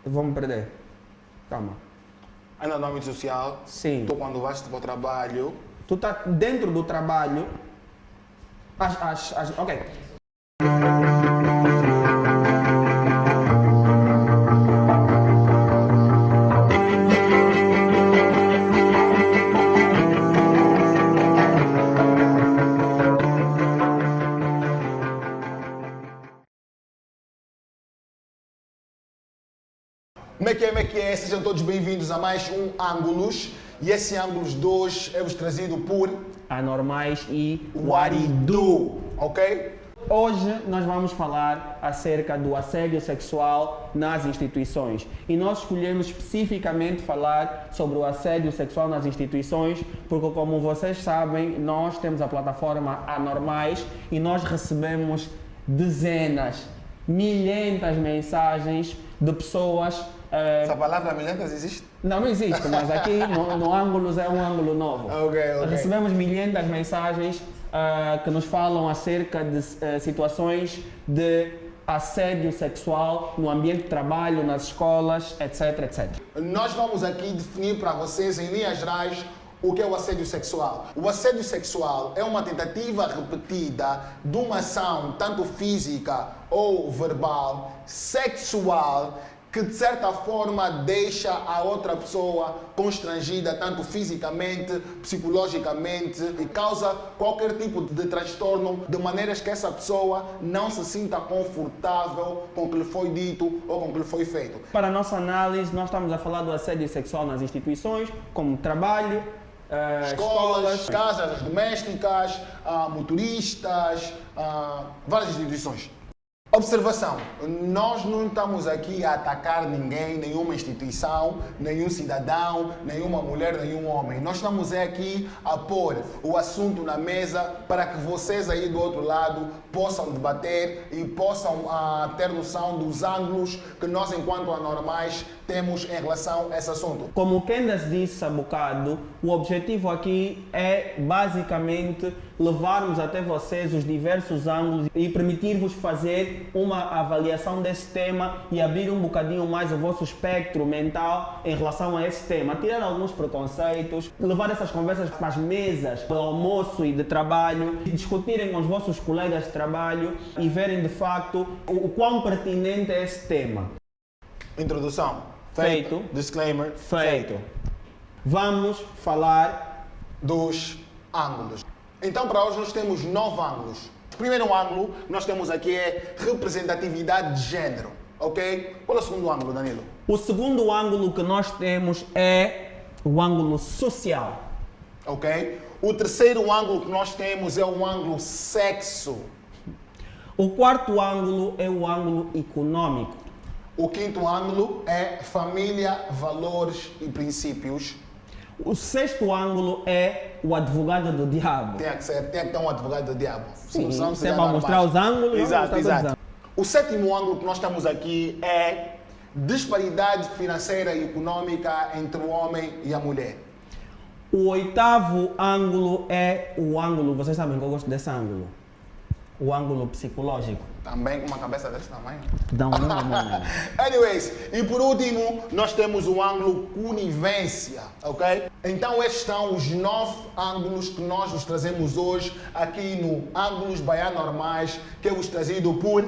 Vou me perder. Calma. Ainda no âmbito social? Sim. Tu quando vais para o trabalho... Tu tá dentro do trabalho. Ok. Como é que é? Sejam todos bem-vindos a mais um Ângulos. E esse Ângulos 2 é-vos trazido por... Anormais e Waridu, ok? Hoje nós vamos falar acerca do assédio sexual nas instituições. E nós escolhemos especificamente falar sobre o assédio sexual nas instituições, porque como vocês sabem, nós temos a plataforma Anormais e nós recebemos dezenas, milhentas mensagens de pessoas... Essa palavra milhentas existe? Não existe, mas aqui no Ângulos é um ângulo novo. Ok. Recebemos milhentas mensagens que nos falam acerca de situações de assédio sexual no ambiente de trabalho, nas escolas, etc, etc. Nós vamos aqui definir para vocês, em linhas gerais, o que é o assédio sexual. O assédio sexual é uma tentativa repetida de uma ação, tanto física ou verbal, sexual, que de certa forma deixa a outra pessoa constrangida, tanto fisicamente, psicologicamente, e causa qualquer tipo de transtorno, de maneiras que essa pessoa não se sinta confortável com o que lhe foi dito ou com o que lhe foi feito. Para a nossa análise, nós estamos a falar do assédio sexual nas instituições, como trabalho, escolas, casas domésticas, motoristas, várias instituições. Observação, nós não estamos aqui a atacar ninguém, nenhuma instituição, nenhum cidadão, nenhuma mulher, nenhum homem. Nós estamos aqui a pôr o assunto na mesa para que vocês aí do outro lado possam debater e possam ter noção dos ângulos que nós, enquanto anormais, temos em relação a esse assunto. Como o Candace disse há bocado, o objetivo aqui é basicamente levarmos até vocês os diversos ângulos e permitir-vos fazer uma avaliação desse tema e abrir um bocadinho mais o vosso espectro mental em relação a esse tema, tirar alguns preconceitos, levar essas conversas para as mesas de almoço e de trabalho, discutirem com os vossos colegas de trabalho e verem de facto o quão pertinente é esse tema. Introdução. Feito. Disclaimer. Feito. Vamos falar dos ângulos. Então, para hoje, nós temos 9 ângulos. O primeiro ângulo que nós temos aqui é representatividade de género, ok? Qual é o segundo ângulo, Danilo? O segundo ângulo que nós temos é o ângulo social. Ok? O terceiro ângulo que nós temos é o ângulo sexo. O quarto ângulo é o ângulo econômico. O quinto ângulo é família, valores e princípios. O sexto ângulo é o advogado do diabo. Tem que ter um advogado do diabo. Sim, você vai mostrar os ângulos. Exato, exato. O sétimo ângulo que nós temos aqui é disparidade financeira e econômica entre o homem e a mulher. O oitavo ângulo é o ângulo, vocês sabem que eu gosto desse ângulo, o ângulo psicológico. Também com uma cabeça desse tamanho? Não. Anyways, e por último, nós temos o ângulo conivência, ok? Então estes são os 9 ângulos que nós vos trazemos hoje aqui no Ângulos by Anormais, que é vos trazido por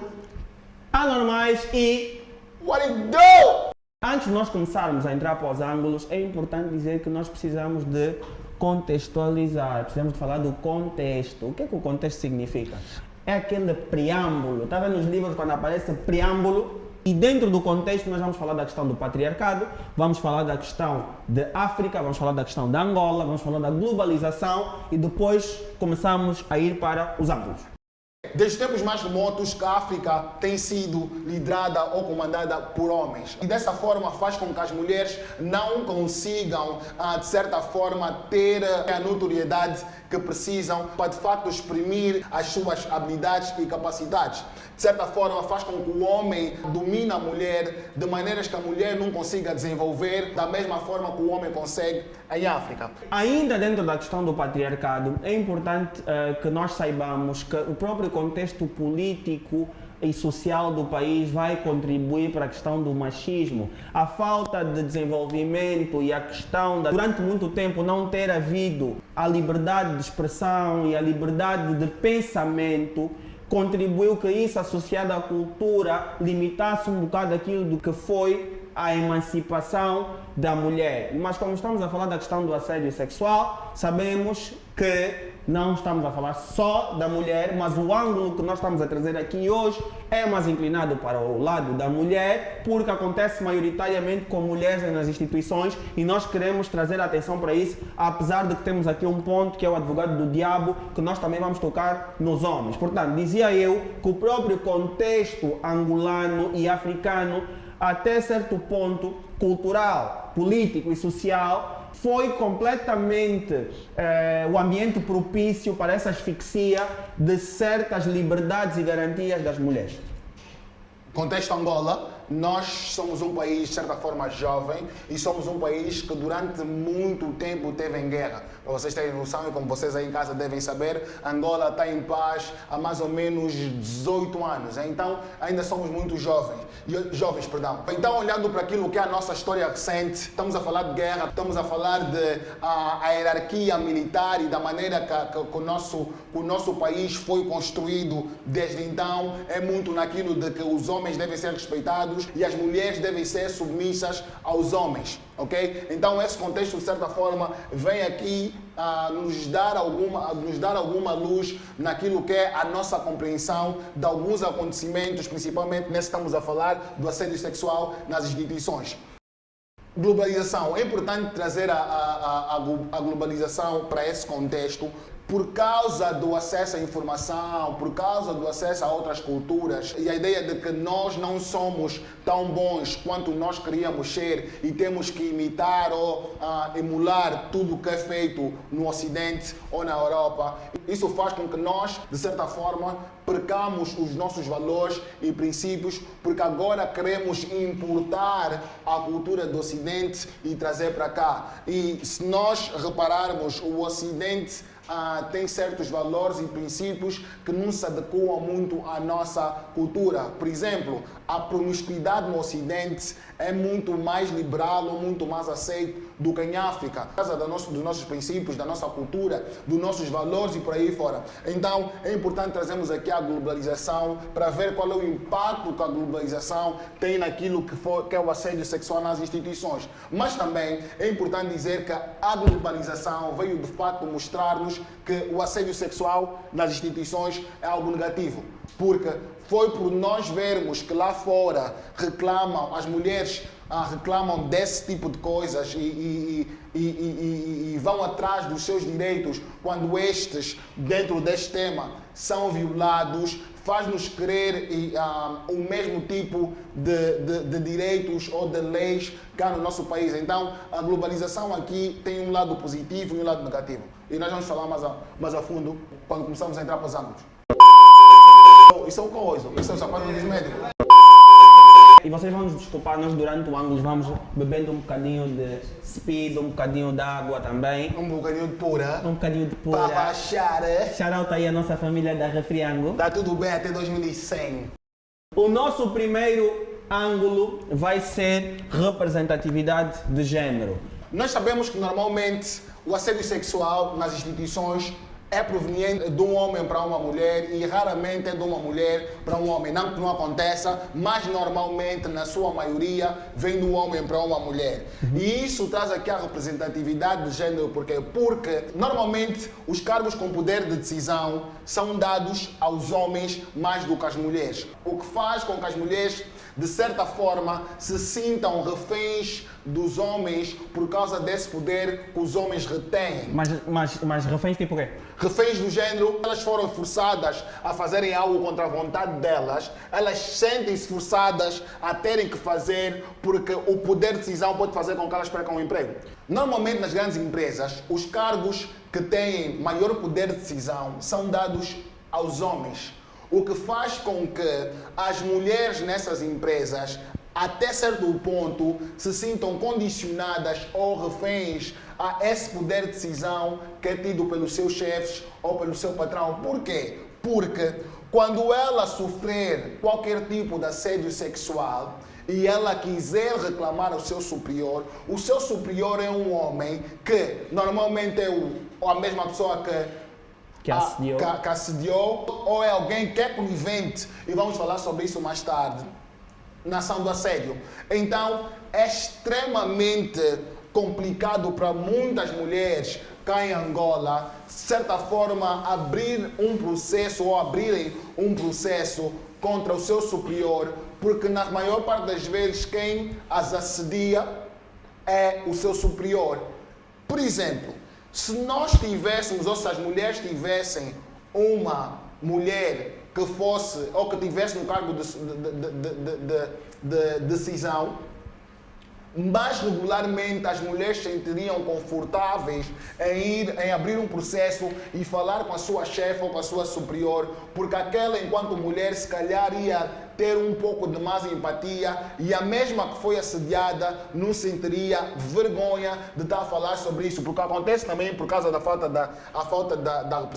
Anormais e Waridu! Antes de nós começarmos a entrar para os ângulos, é importante dizer que nós precisamos de contextualizar, precisamos de falar do contexto. O que é que o contexto significa? É aquele preâmbulo. Está vendo nos livros quando aparece preâmbulo? E dentro do contexto nós vamos falar da questão do patriarcado, vamos falar da questão de África, vamos falar da questão da Angola, vamos falar da globalização e depois começamos a ir para os ângulos. Desde tempos mais remotos que a África tem sido liderada ou comandada por homens. E dessa forma faz com que as mulheres não consigam, de certa forma, ter a notoriedade que precisam para de facto exprimir as suas habilidades e capacidades. De certa forma faz com que o homem domine a mulher de maneiras que a mulher não consiga desenvolver da mesma forma que o homem consegue em África. Ainda dentro da questão do patriarcado, é importante que nós saibamos que o próprio contexto político e social do país vai contribuir para a questão do machismo. A falta de desenvolvimento e a questão de, durante muito tempo, não ter havido a liberdade de expressão e a liberdade de pensamento contribuiu que isso, associado à cultura, limitasse um bocado aquilo do que foi a emancipação da mulher. Mas como estamos a falar da questão do assédio sexual, sabemos que não estamos a falar só da mulher, mas o ângulo que nós estamos a trazer aqui hoje é mais inclinado para o lado da mulher, porque acontece maioritariamente com mulheres nas instituições e nós queremos trazer atenção para isso, apesar de que temos aqui um ponto que é o advogado do diabo, que nós também vamos tocar nos homens. Portanto, dizia eu que o próprio contexto angolano e africano, até certo ponto cultural, político e social, foi completamente o ambiente propício para essa asfixia de certas liberdades e garantias das mulheres. Contexto Angola, nós somos um país, de certa forma, jovem e somos um país que durante muito tempo teve em guerra. Para vocês terem noção e como vocês aí em casa devem saber, Angola está em paz há mais ou menos 18 anos. Então, ainda somos muito jovens. Então, olhando para aquilo que é a nossa história recente, estamos a falar de guerra, estamos a falar de a hierarquia militar e da maneira que o nosso país foi construído desde então, é muito naquilo de que os homens devem ser respeitados e as mulheres devem ser submissas aos homens, ok? Então esse contexto, de certa forma, vem aqui nos dar alguma luz naquilo que é a nossa compreensão de alguns acontecimentos, principalmente nesse estamos a falar do assédio sexual nas instituições. Globalização. É importante trazer a globalização para esse contexto, por causa do acesso à informação, por causa do acesso a outras culturas e a ideia de que nós não somos tão bons quanto nós queríamos ser e temos que imitar ou emular tudo o que é feito no Ocidente ou na Europa. Isso faz com que nós, de certa forma, percamos os nossos valores e princípios, porque agora queremos importar a cultura do Ocidente e trazer para cá. E se nós repararmos, o Ocidente tem certos valores e princípios que não se adequam muito à nossa cultura. Por exemplo, a promiscuidade no Ocidente é muito mais liberal ou muito mais aceito do que em África, por causa dos nossos princípios, da nossa cultura, dos nossos valores e por aí fora. Então, é importante trazermos aqui a globalização para ver qual é o impacto que a globalização tem naquilo que é o assédio sexual nas instituições. Mas também é importante dizer que a globalização veio de fato mostrar-nos que o assédio sexual nas instituições é algo negativo, porque foi por nós vermos que lá fora as mulheres reclamam desse tipo de coisas e vão atrás dos seus direitos quando estes, dentro deste tema, são violados, faz-nos querer o mesmo tipo de direitos ou de leis cá no nosso país. Então, a globalização aqui tem um lado positivo e um lado negativo. E nós vamos falar mais a fundo quando começamos a entrar para os ângulos. Isso é o coisa, isso é o sapato dos médicos. E vocês vão nos desculpar, nós durante o ângulo vamos bebendo um bocadinho de speed, um bocadinho de água também. Um bocadinho de pura. Um bocadinho de pura. Para baixar. Shout-out aí a nossa família da Refriango. Está tudo bem até 2100. O nosso primeiro ângulo vai ser representatividade de género. Nós sabemos que normalmente o assédio sexual nas instituições é proveniente de um homem para uma mulher e raramente é de uma mulher para um homem. Não que não aconteça, mas normalmente, na sua maioria, vem do homem para uma mulher. E isso traz aqui a representatividade de género. Por quê? Porque normalmente os cargos com poder de decisão são dados aos homens mais do que às mulheres. O que faz com que as mulheres, de certa forma, se sintam reféns dos homens por causa desse poder que os homens retêm. Mas reféns tipo o quê? Reféns do género, elas foram forçadas a fazerem algo contra a vontade delas, elas sentem-se forçadas a terem que fazer porque o poder de decisão pode fazer com que elas percam o emprego. Normalmente nas grandes empresas, os cargos que têm maior poder de decisão são dados aos homens, o que faz com que as mulheres nessas empresas, até certo ponto, se sintam condicionadas ou reféns a esse poder de decisão que é tido pelos seus chefes ou pelo seu patrão. Por quê? Porque Quando ela sofrer qualquer tipo de assédio sexual e ela quiser reclamar ao seu superior, o seu superior é um homem que normalmente é a mesma pessoa que assediou, ou é alguém que é conivente, e vamos falar sobre isso mais tarde, na ação do assédio. Então, é extremamente complicado para muitas mulheres cá em Angola, de certa forma, abrir um processo ou abrirem um processo contra o seu superior, porque na maior parte das vezes quem as assedia é o seu superior. Por exemplo, se nós tivéssemos, ou se as mulheres tivessem uma mulher que fosse, ou que tivesse no cargo de decisão, mais regularmente as mulheres se sentiriam confortáveis em abrir um processo e falar com a sua chefe ou com a sua superior, porque aquela, enquanto mulher, se calhar ia ter um pouco de mais empatia, e a mesma que foi assediada não sentiria vergonha de estar a falar sobre isso, porque acontece também por causa da falta da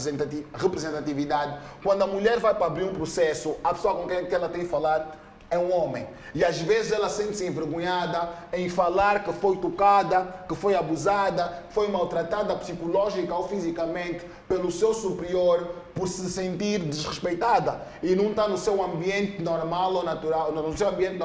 representatividade. Quando a mulher vai para abrir um processo, a pessoa com quem ela tem que falar é um homem. E às vezes ela sente-se envergonhada em falar que foi tocada, que foi abusada, foi maltratada psicológica ou fisicamente pelo seu superior, por se sentir desrespeitada e não está no seu ambiente normal ou natural, no seu ambiente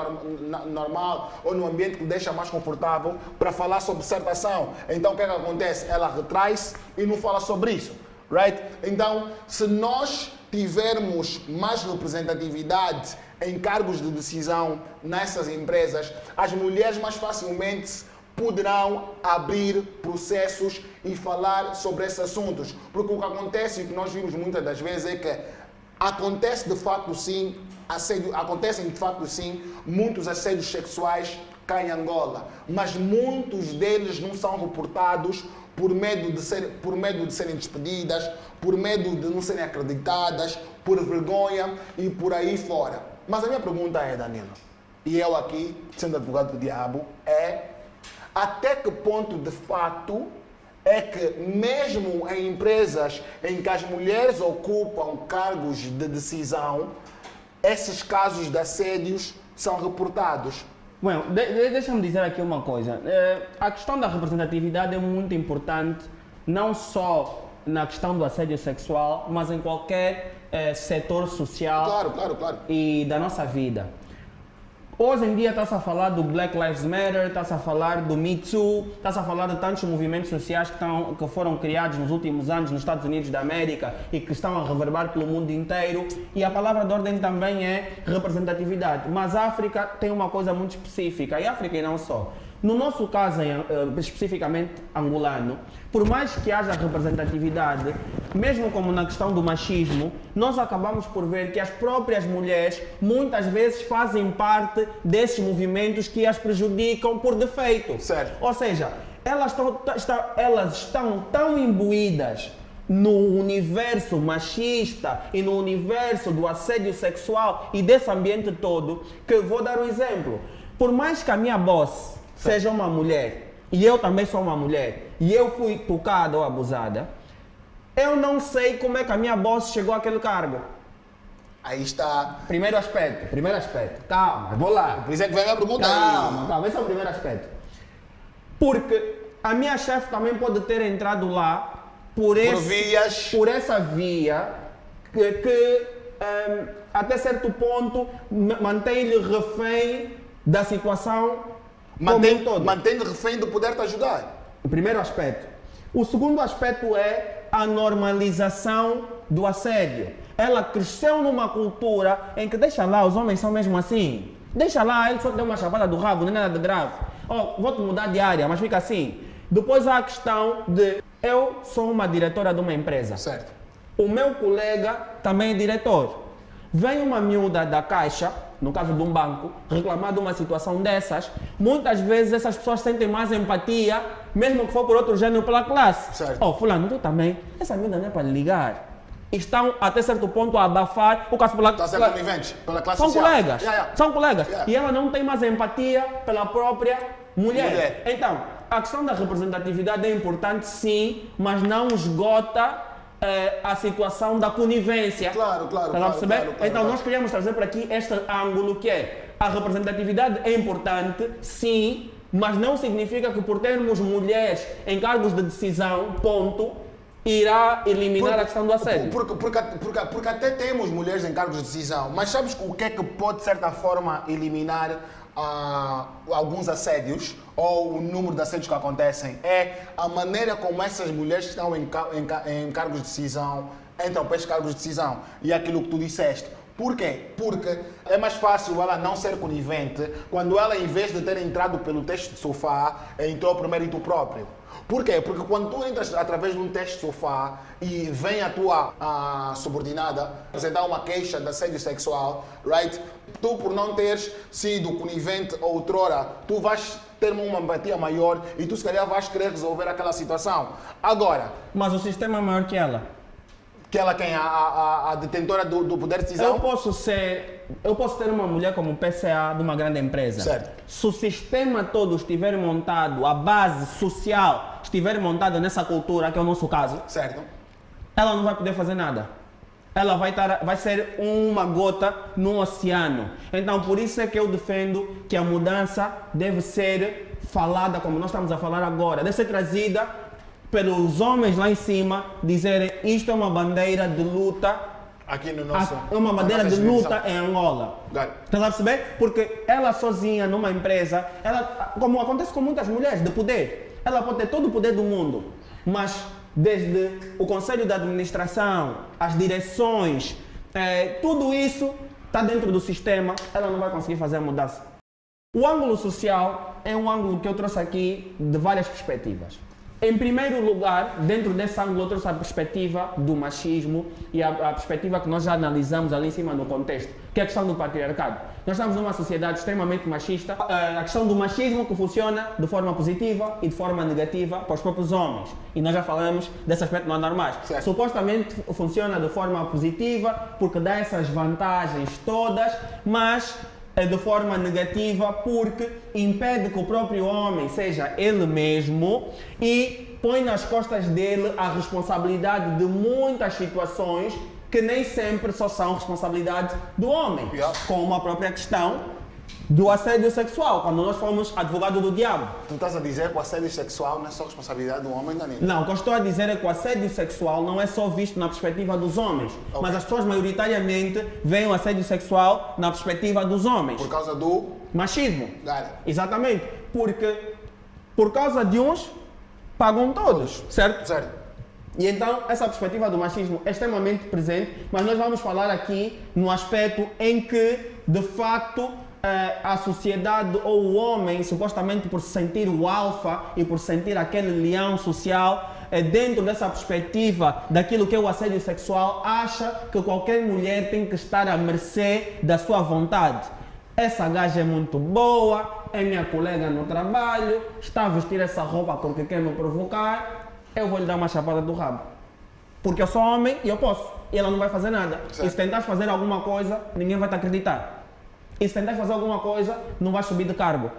normal ou no ambiente que deixa mais confortável para falar sobre certa ação. Então o que é que acontece? Ela retrai-se e não fala sobre isso. Right? Então, se nós tivermos mais representatividade em cargos de decisão nessas empresas, as mulheres mais facilmente poderão abrir processos e falar sobre esses assuntos. Porque o que acontece, e o que nós vimos muitas das vezes, é que acontecem de facto sim muitos assédios sexuais cá em Angola, mas muitos deles não são reportados por medo de serem despedidas, por medo de não serem acreditadas, por vergonha e por aí fora. Mas a minha pergunta é, Danilo, e eu aqui, sendo advogado do diabo, é até que ponto de fato é que mesmo em empresas em que as mulheres ocupam cargos de decisão, esses casos de assédios são reportados? Bom, deixa-me dizer aqui uma coisa. A questão da representatividade é muito importante, não só na questão do assédio sexual, mas em qualquer setor social claro. E da nossa vida. Hoje em dia está-se a falar do Black Lives Matter, está-se a falar do Me Too, está-se a falar de tantos movimentos sociais que foram criados nos últimos anos nos Estados Unidos da América e que estão a reverberar pelo mundo inteiro. E a palavra de ordem também é representatividade. Mas a África tem uma coisa muito específica, e a África e não só. No nosso caso, especificamente angolano, por mais que haja representatividade, mesmo como na questão do machismo, nós acabamos por ver que as próprias mulheres muitas vezes fazem parte desses movimentos que as prejudicam por defeito. Certo. Ou seja, elas estão tão imbuídas no universo machista e no universo do assédio sexual e desse ambiente todo, que eu vou dar um exemplo. Por mais que a minha boss seja uma mulher, e eu também sou uma mulher, e eu fui tocada ou abusada, eu não sei como é que a minha boss chegou àquele cargo. Aí está. Primeiro aspecto. Calma, vou lá. Por isso é que vem a pergunta Calma, esse é o primeiro aspecto. Porque a minha chefe também pode ter entrado lá por essa via que até certo ponto mantém-lhe refém da situação. Mantém-lhe refém de poder te ajudar. O primeiro aspecto. O segundo aspecto é a normalização do assédio. Ela cresceu numa cultura em que deixa lá, os homens são mesmo assim. Deixa lá, ele só deu uma chapada do rabo, não é nada de grave. Vou-te mudar de área, mas fica assim. Depois há a questão de eu sou uma diretora de uma empresa. Certo. O meu colega também é diretor. Vem uma miúda da caixa, no caso de um banco, reclamar de uma situação dessas, muitas vezes essas pessoas sentem mais empatia, mesmo que for por outro gênero pela classe. Certo. Fulano, tu também, essa miúda não é para lhe ligar. Estão até certo ponto a abafar o caso pela classe. Pela classe são social. colegas, são colegas. Yeah. E ela não tem mais empatia pela própria mulher. Então, a questão da representatividade é importante sim, mas não esgota a situação da conivência. Claro, claro, Está a perceber? claro, claro, Então claro. nós queríamos trazer para aqui este ângulo que é a representatividade é importante, sim, mas não significa que por termos mulheres em cargos de decisão, ponto, irá eliminar a questão do assédio. Porque até temos mulheres em cargos de decisão, mas sabes o que é que pode, de certa forma, eliminar alguns assédios ou o número de assédios que acontecem? É a maneira como essas mulheres que estão em cargos de decisão entram para esses cargos de decisão. E é aquilo que tu disseste. Por quê? Porque é mais fácil ela não ser conivente quando ela, em vez de ter entrado pelo teste de sofá, entrou por mérito próprio. Por quê? Porque quando tu entras através de um teste de sofá e vem a tua subordinada apresentar uma queixa de assédio sexual, right? Tu, por não teres sido conivente outrora, tu vais ter uma empatia maior e tu, se calhar, vais querer resolver aquela situação. Agora... Mas o sistema é maior que ela. Que ela quem? A detentora do poder de decisão? Eu posso ter uma mulher como PCA de uma grande empresa. Certo. Se o sistema todo estiver montado, a base social estiver montada nessa cultura, que é o nosso caso, certo, ela não vai poder fazer nada. Ela vai ser uma gota no oceano. Então, por isso é que eu defendo que a mudança deve ser falada, como nós estamos a falar agora, deve ser trazida pelos homens lá em cima, dizerem isto é uma bandeira de luta. Aqui no nosso... É uma bandeira de luta em Angola. Estás a perceber? Porque ela sozinha numa empresa, como acontece com muitas mulheres de poder, ela pode ter todo o poder do mundo, mas desde o conselho de administração, as direções, tudo isso está dentro do sistema, ela não vai conseguir fazer a mudança. O ângulo social é um ângulo que eu trouxe aqui de várias perspectivas. Em primeiro lugar, dentro desse ângulo, eu trouxe a perspectiva do machismo e a perspectiva que nós já analisamos ali em cima no contexto, que é a questão do patriarcado. Nós estamos numa sociedade extremamente machista. A questão do machismo que funciona de forma positiva e de forma negativa para os próprios homens. E nós já falamos desse aspecto não normais. Certo. Supostamente funciona de forma positiva porque dá essas vantagens todas, mas de forma negativa porque impede que o próprio homem seja ele mesmo e põe nas costas dele a responsabilidade de muitas situações que nem sempre só são responsabilidade do homem, como a própria questão do assédio sexual, quando nós fomos advogado do diabo. Tu estás a dizer que o assédio sexual não é só responsabilidade do homem, Danilo? Não, o que eu estou a dizer é que o assédio sexual não é só visto na perspectiva dos homens, mas as pessoas maioritariamente veem o assédio sexual na perspectiva dos homens. Por causa do... machismo. Exatamente. Porque por causa de uns, pagam todos, certo? Certo. E então, essa perspectiva do machismo é extremamente presente, mas nós vamos falar aqui no aspecto em que, de facto, a sociedade ou o homem, supostamente por se sentir o alfa e por sentir aquele leão social, dentro dessa perspectiva daquilo que é o assédio sexual, acha que qualquer mulher tem que estar à mercê da sua vontade. Essa gaja é muito boa, é minha colega no trabalho, está a vestir essa roupa porque quer me provocar, eu vou lhe dar uma chapada do rabo. Porque eu sou homem e eu posso, e ela não vai fazer nada. Certo. E se tentar fazer alguma coisa, ninguém vai te acreditar. E se tentar fazer alguma coisa, não vai subir de cargo.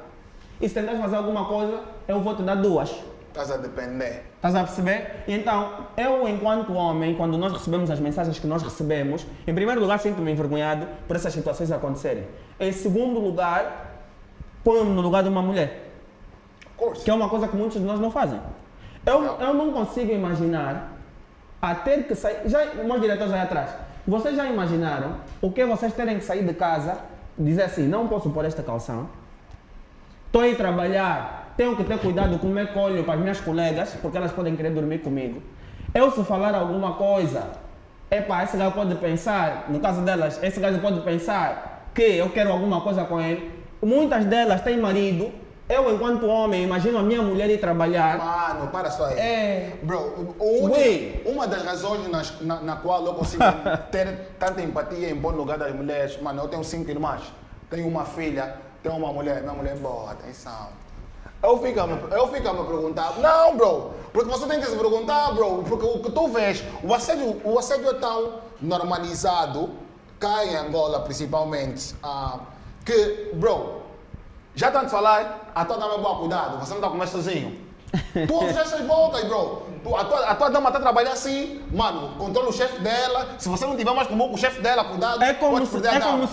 E se tentar fazer alguma coisa, eu vou te dar duas. Estás a depender. Estás a perceber? Então, eu enquanto homem, quando nós recebemos as mensagens que nós recebemos, em primeiro lugar sinto-me envergonhado por essas situações acontecerem. Em segundo lugar, ponho-me no lugar de uma mulher. Que é uma coisa que muitos de nós não fazem. Eu não consigo imaginar a ter que sair... Meus diretores aí atrás, vocês já imaginaram o que é vocês terem que sair de casa, dizer assim, não posso pôr esta calção, estou a ir trabalhar, tenho que ter cuidado com o meu colho para as minhas colegas, porque elas podem querer dormir comigo. Eu, se falar alguma coisa, esse gajo pode pensar, no caso delas, esse gajo pode pensar que eu quero alguma coisa com ele. Muitas delas têm marido. Eu, enquanto homem, imagino a minha mulher ir trabalhar. Mano, para só aí. Bro, uma das razões na qual eu consigo ter tanta empatia em bom lugar das mulheres, mano, eu tenho 5 irmãs, tenho uma filha, tenho uma mulher, minha mulher é boa, atenção. Eu fico a me perguntar, não, bro, porque você tem que se perguntar, bro, porque o que tu vês, o assédio é tão normalizado, cá em Angola principalmente, que, bro, já tanto falar, a tua dama é boa, cuidado, você não está a comer sozinho. Todas essas voltas, bro. A tua dama está a trabalhar assim, mano, controla o chefe dela. Se você não tiver mais com o chefe dela, cuidado, pode perder a dama.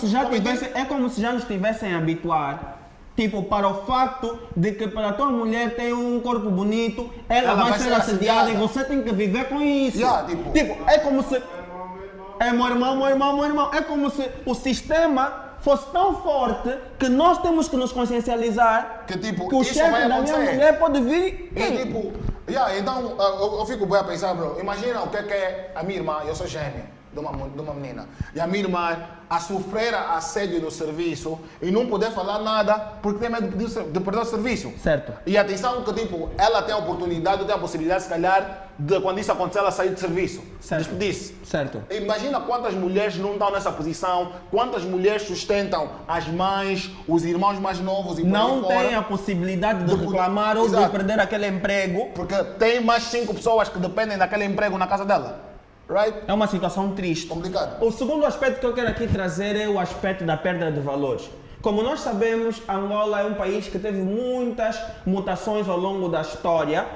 É como se já nos tivessem a habituar, tipo, para o facto de que para a tua mulher ter um corpo bonito, ela vai ser assediada e você tem que viver com isso. Yeah, tipo, é como se... É meu irmão. É como se o sistema fosse tão forte que nós temos que nos consciencializar que, tipo, que o chefe da minha mulher pode vir. E tipo, então eu fico bem a pensar, bro. Imagina o que é a minha irmã, eu sou gêmeo de uma menina, e a minha irmã a sofrer assédio no serviço e não poder falar nada porque tem medo de perder o serviço. Certo. E atenção que, tipo, ela tem a oportunidade, tem a possibilidade, se calhar, de quando isso acontecer, ela sair de serviço. Certo. Despedir-se. Certo. Imagina quantas mulheres não estão nessa posição, quantas mulheres sustentam as mães, os irmãos mais novos e por não aí fora. tem a possibilidade de reclamar ou de perder aquele emprego. Porque tem mais 5 pessoas que dependem daquele emprego na casa dela. Right? É uma situação triste. Complicado. O segundo aspecto que eu quero aqui trazer é o aspecto da perda de valores. Como nós sabemos, Angola é um país que teve muitas mutações ao longo da história.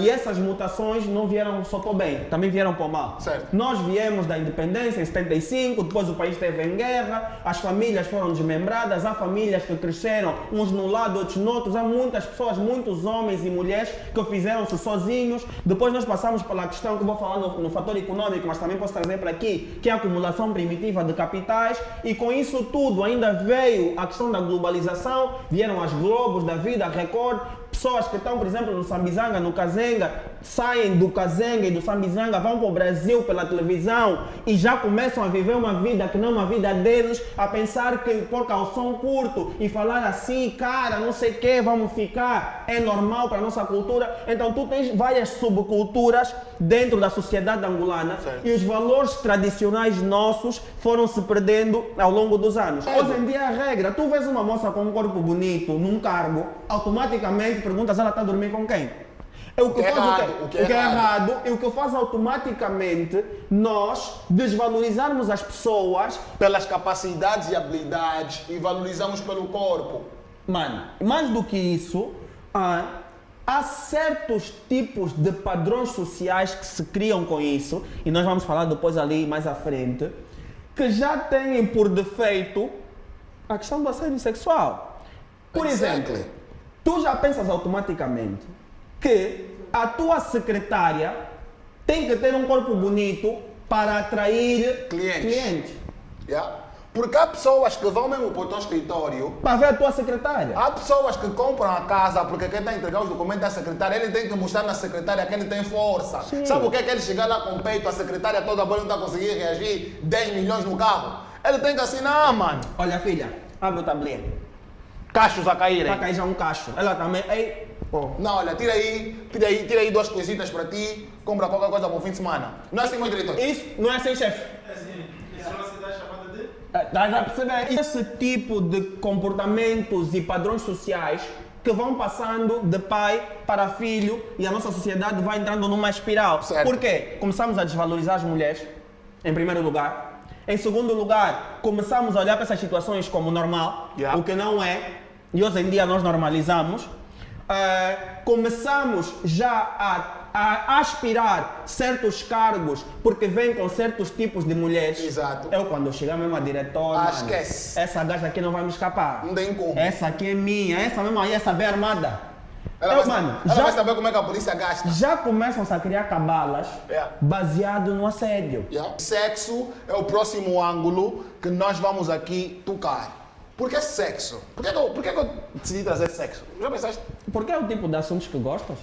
E essas mutações não vieram só para o bem, também vieram para o mal. Certo. Nós viemos da independência em 75, depois o país esteve em guerra, as famílias foram desmembradas, há famílias que cresceram uns no lado, outros no outro, há muitas pessoas, muitos homens e mulheres que fizeram-se sozinhos. Depois nós passamos pela questão que vou falar no fator econômico, mas também posso trazer para aqui, que é a acumulação primitiva de capitais, e com isso tudo ainda veio a questão da globalização, vieram as Globos da vida, a Record. Pessoas que estão, por exemplo, no Sambizanga, no Kazenga, saem do Kazenga e do Sambizanga, vão para o Brasil pela televisão e já começam a viver uma vida que não é uma vida deles, a pensar que por calção curto e falar assim, cara, não sei o que, vamos ficar, é normal para a nossa cultura. Então tu tens várias subculturas dentro da sociedade angolana. Certo. E os valores tradicionais nossos foram se perdendo ao longo dos anos. Hoje em dia é a regra, tu vês uma moça com um corpo bonito num cargo, automaticamente perguntas ela está a dormir com quem? O que é errado e o que faz automaticamente nós desvalorizarmos as pessoas pelas capacidades e habilidades e valorizamos pelo corpo. Mano, mais do que isso, há certos tipos de padrões sociais que se criam com isso, e nós vamos falar depois ali mais à frente, que já têm por defeito a questão do assédio sexual. Por exemplo, tu já pensas automaticamente que a tua secretária tem que ter um corpo bonito para atrair clientes. Yeah. Porque há pessoas que vão mesmo para o teu escritório para ver a tua secretária. Há pessoas que compram a casa porque quem está a entregar os documentos da secretária, ele tem que mostrar na secretária que ele tem força. Sim. Sabe o que é que ele chegar lá com o peito, a secretária toda boa não está conseguindo reagir, 10 milhões no carro? Ele tem que assinar, mano. Olha, filha, abre o tabuleiro. Cachos a caírem. Vai cair já um cacho. Ela também. Não, olha, tira aí 2 coisitas para ti, compra qualquer coisa para o fim de semana. Não é assim, meu diretor? Isso não é assim, chefe. É assim. Isso é uma cidade chamada de... Estás a perceber? Esse tipo de comportamentos e padrões sociais que vão passando de pai para filho e a nossa sociedade vai entrando numa espiral. Certo. Por quê? Começamos a desvalorizar as mulheres, em primeiro lugar. Em segundo lugar, começamos a olhar para essas situações como normal, o que não é. E hoje em dia nós normalizamos. Começamos já a aspirar certos cargos porque vem com certos tipos de mulheres. Exato. Eu quando chegar mesmo a diretora, esquece. Essa gaja aqui não vai me escapar. Não tem como. Essa aqui é minha, essa mesmo aí, essa bem armada. Ela vai saber como é que a polícia gasta. Já começam-se a criar cabalas baseado no assédio. Sexo é o próximo ângulo que nós vamos aqui tocar. Por que sexo? Por que eu decidi trazer sexo? Já pensaste? Porque é o tipo de assuntos que gostas?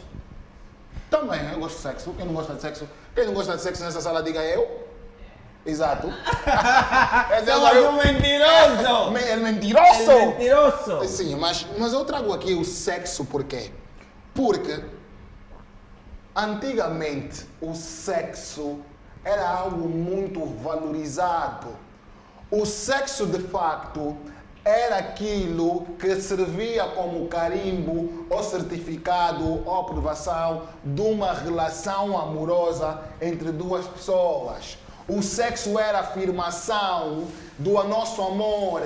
Também, eu gosto de sexo. Quem não gosta de sexo? Quem não gosta de sexo nessa sala, diga eu. Exato. É um mentiroso! É mentiroso! É mentiroso! Sim, mas eu trago aqui o sexo por quê? Porque antigamente o sexo era algo muito valorizado. O sexo, de facto, era aquilo que servia como carimbo ou certificado ou aprovação de uma relação amorosa entre duas pessoas. o sexo era a afirmação do nosso amor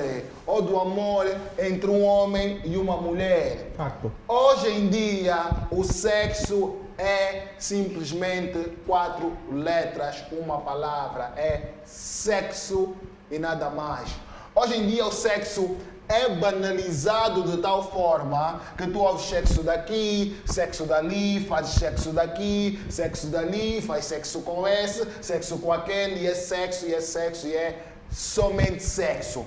ou do amor entre um homem e uma mulher. Facto. Hoje em dia, o sexo é simplesmente 4 letras, uma palavra. É sexo e nada mais. Hoje em dia, o sexo é banalizado de tal forma que tu ouves sexo daqui, sexo dali, fazes sexo daqui, sexo dali, faz sexo com esse, sexo com aquele, e é sexo, e é sexo, e é somente sexo.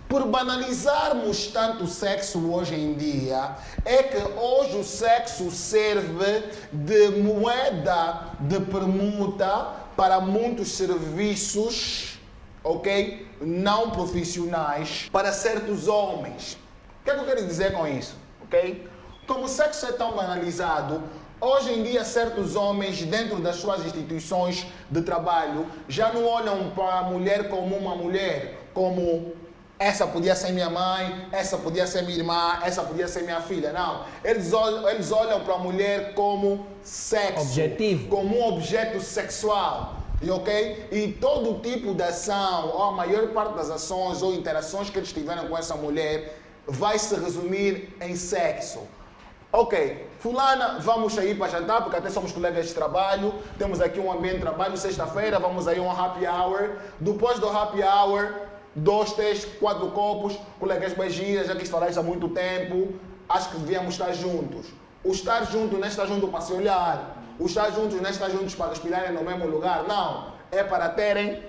Por banalizarmos tanto sexo hoje em dia, é que hoje o sexo serve de moeda de permuta para muitos serviços, ok? Não profissionais, para certos homens. O que é que eu quero dizer com isso? Ok? Como o sexo é tão banalizado, hoje em dia certos homens dentro das suas instituições de trabalho já não olham para a mulher como uma mulher, como essa podia ser minha mãe, essa podia ser minha irmã, essa podia ser minha filha. Não. Eles olham para a mulher como sexo. Objetivo. Como um objeto sexual. Ok? E todo tipo de ação, ou a maior parte das ações ou interações que eles tiveram com essa mulher, vai se resumir em sexo. Ok, fulana, vamos sair para jantar, porque até somos colegas de trabalho, temos aqui um ambiente de trabalho, sexta-feira, vamos aí a um happy hour. Depois do happy hour, 2, 3, 4 copos, colegas beijinhas, já que falámos há muito tempo, acho que devíamos estar juntos. O estar junto não é estar junto para se olhar. O estar juntos não é estar juntos para respirarem no mesmo lugar. Não. É para terem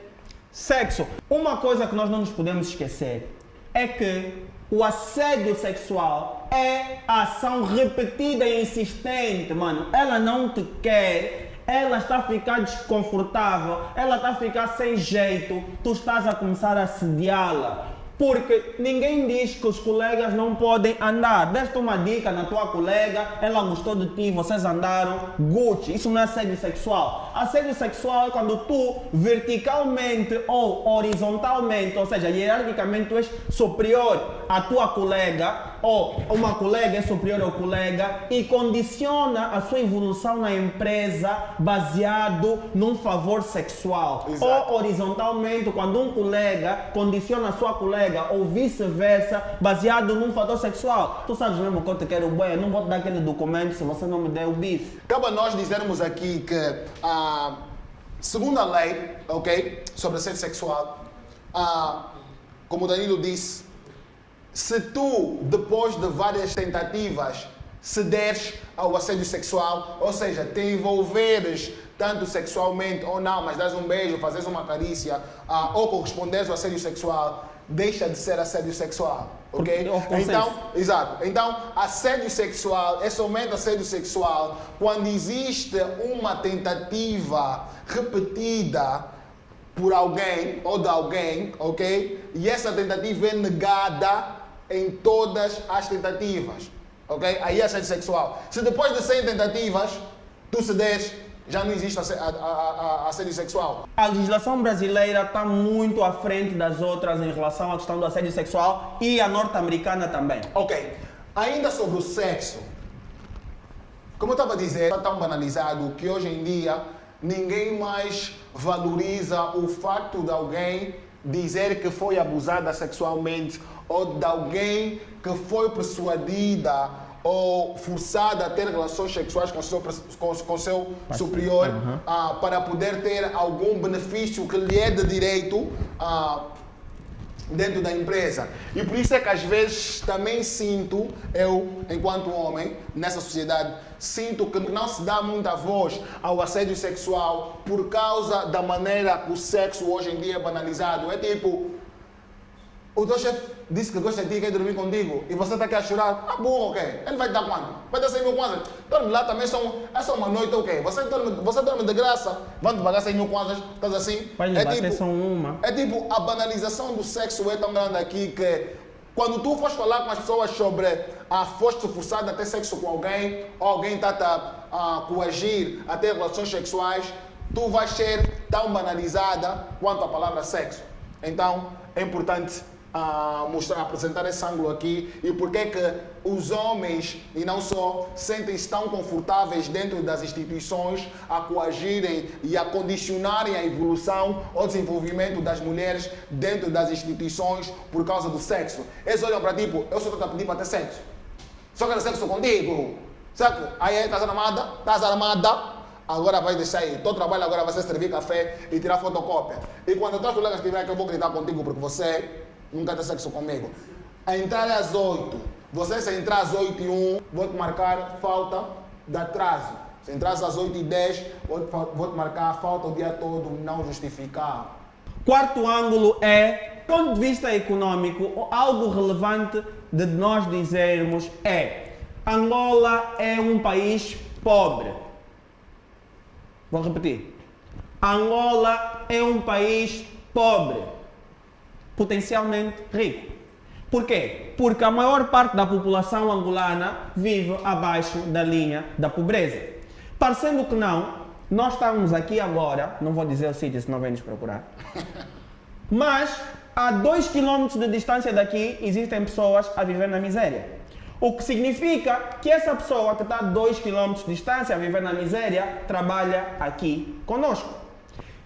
sexo. Uma coisa que nós não nos podemos esquecer é que o assédio sexual é a ação repetida e insistente, mano. Ela não te quer, ela está a ficar desconfortável, ela está a ficar sem jeito, tu estás a começar a assediá-la. Porque ninguém diz que os colegas não podem andar. Deste uma dica na tua colega, ela gostou de ti, vocês andaram, Gucci. Isso não é assédio sexual. Assédio sexual é quando tu verticalmente ou horizontalmente, ou seja, hierarquicamente tu és superior à tua colega, ou uma colega é superior ao colega e condiciona a sua evolução na empresa baseado num favor sexual. Exato. Ou horizontalmente, quando um colega condiciona a sua colega ou vice-versa, baseado num fator sexual. Tu sabes mesmo que eu te quero bem, eu não vou te dar aquele documento se você não me der o bife. Cabe a nós dizermos aqui que segundo a lei, ok, sobre assédio sexual, como o Danilo disse, se tu, depois de várias tentativas, cederes ao assédio sexual, ou seja, te envolveres tanto sexualmente ou não, mas dás um beijo, fazes uma carícia, ou corresponderes ao assédio sexual, deixa de ser assédio sexual, ok? Então, exato. Então, assédio sexual é somente assédio sexual quando existe uma tentativa repetida por alguém ou de alguém, ok? E essa tentativa é negada em todas as tentativas, ok? Aí é assédio sexual. Se depois de 100 tentativas, tu cedes, já não existe assédio sexual. A legislação brasileira está muito à frente das outras em relação à questão do assédio sexual e a norte-americana também. Ok. Ainda sobre o sexo, como eu estava a dizer, está tão banalizado que hoje em dia ninguém mais valoriza o facto de alguém dizer que foi abusada sexualmente ou de alguém que foi persuadida ou forçada a ter relações sexuais com seu superior para poder ter algum benefício que lhe é de direito dentro da empresa. E por isso é que às vezes também sinto, eu, enquanto homem, nessa sociedade, sinto que não se dá muita voz ao assédio sexual por causa da maneira que o sexo hoje em dia é banalizado. É tipo, o teu chefe disse que gosta de ti e quer dormir contigo e você está aqui a chorar. Ah, burro, ok? Ele vai te dar quanto? Vai dar 100 mil kwanzas. Dorme lá também, é só uma noite, ok? Você dorme de graça, vão te pagar 100 mil kwanzas, estás assim? Vai lhe bater só uma. É tipo, a banalização do sexo é tão grande aqui que quando tu fores falar com as pessoas sobre foste forçada a ter sexo com alguém, ou alguém está a coagir a ter relações sexuais, tu vais ser tão banalizada quanto a palavra sexo. Então, é importante apresentar esse ângulo aqui e porque é que os homens, e não só, sentem-se tão confortáveis dentro das instituições a coagirem e a condicionarem a evolução ou desenvolvimento das mulheres dentro das instituições por causa do sexo. Eles olham para tipo, eu só estou a pedir para ter sexo. Só quero sexo contigo. Certo? Aí, estás armada? Estás armada? Agora vai deixar aí. Teu trabalho agora vai ser servir café e tirar fotocópia. E quando os teus colegas estiverem aqui, eu vou gritar contigo porque você nunca tem sexo comigo. A entrar às 8. Você se entrar às 8h01, vou-te marcar falta de atraso. Se entrar às 8h10, vou-te marcar falta o dia todo não justificado. Quarto ângulo é, do ponto de vista econômico, algo relevante de nós dizermos é: Angola é um país pobre. Vou repetir. Angola é um país pobre, potencialmente rico. Por quê? Porque a maior parte da população angolana vive abaixo da linha da pobreza. Parecendo que não, nós estamos aqui agora, não vou dizer o sítio senão vem nos procurar, mas a 2 km de distância daqui existem pessoas a viver na miséria. O que significa que essa pessoa que está a 2 km de distância a viver na miséria trabalha aqui conosco.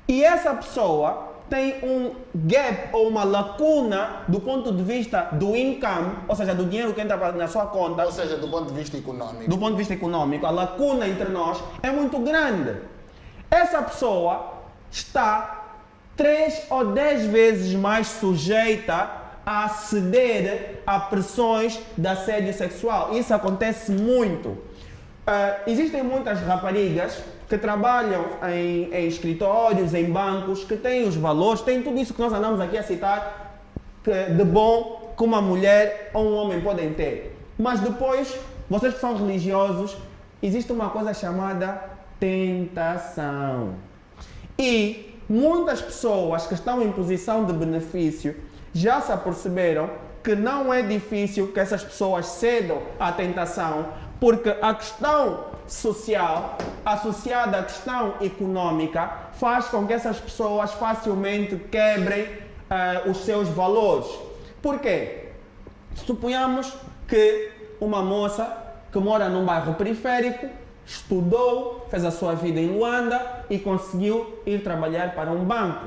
E essa pessoa tem um gap ou uma lacuna do ponto de vista do income, ou seja, do dinheiro que entra na sua conta. Ou seja, do ponto de vista econômico. Do ponto de vista econômico, a lacuna entre nós é muito grande. Essa pessoa está 3 ou 10 vezes mais sujeita a ceder a pressões de assédio sexual. Isso acontece muito. Existem muitas raparigas que trabalham em escritórios, em bancos, que têm os valores, têm tudo isso que nós andamos aqui a citar de bom que uma mulher ou um homem podem ter. Mas depois, vocês que são religiosos, existe uma coisa chamada tentação. E muitas pessoas que estão em posição de benefício já se aperceberam que não é difícil que essas pessoas cedam à tentação, porque a questão social associada à questão econômica faz com que essas pessoas facilmente quebrem os seus valores. Por quê? Suponhamos que uma moça que mora num bairro periférico estudou, fez a sua vida em Luanda e conseguiu ir trabalhar para um banco.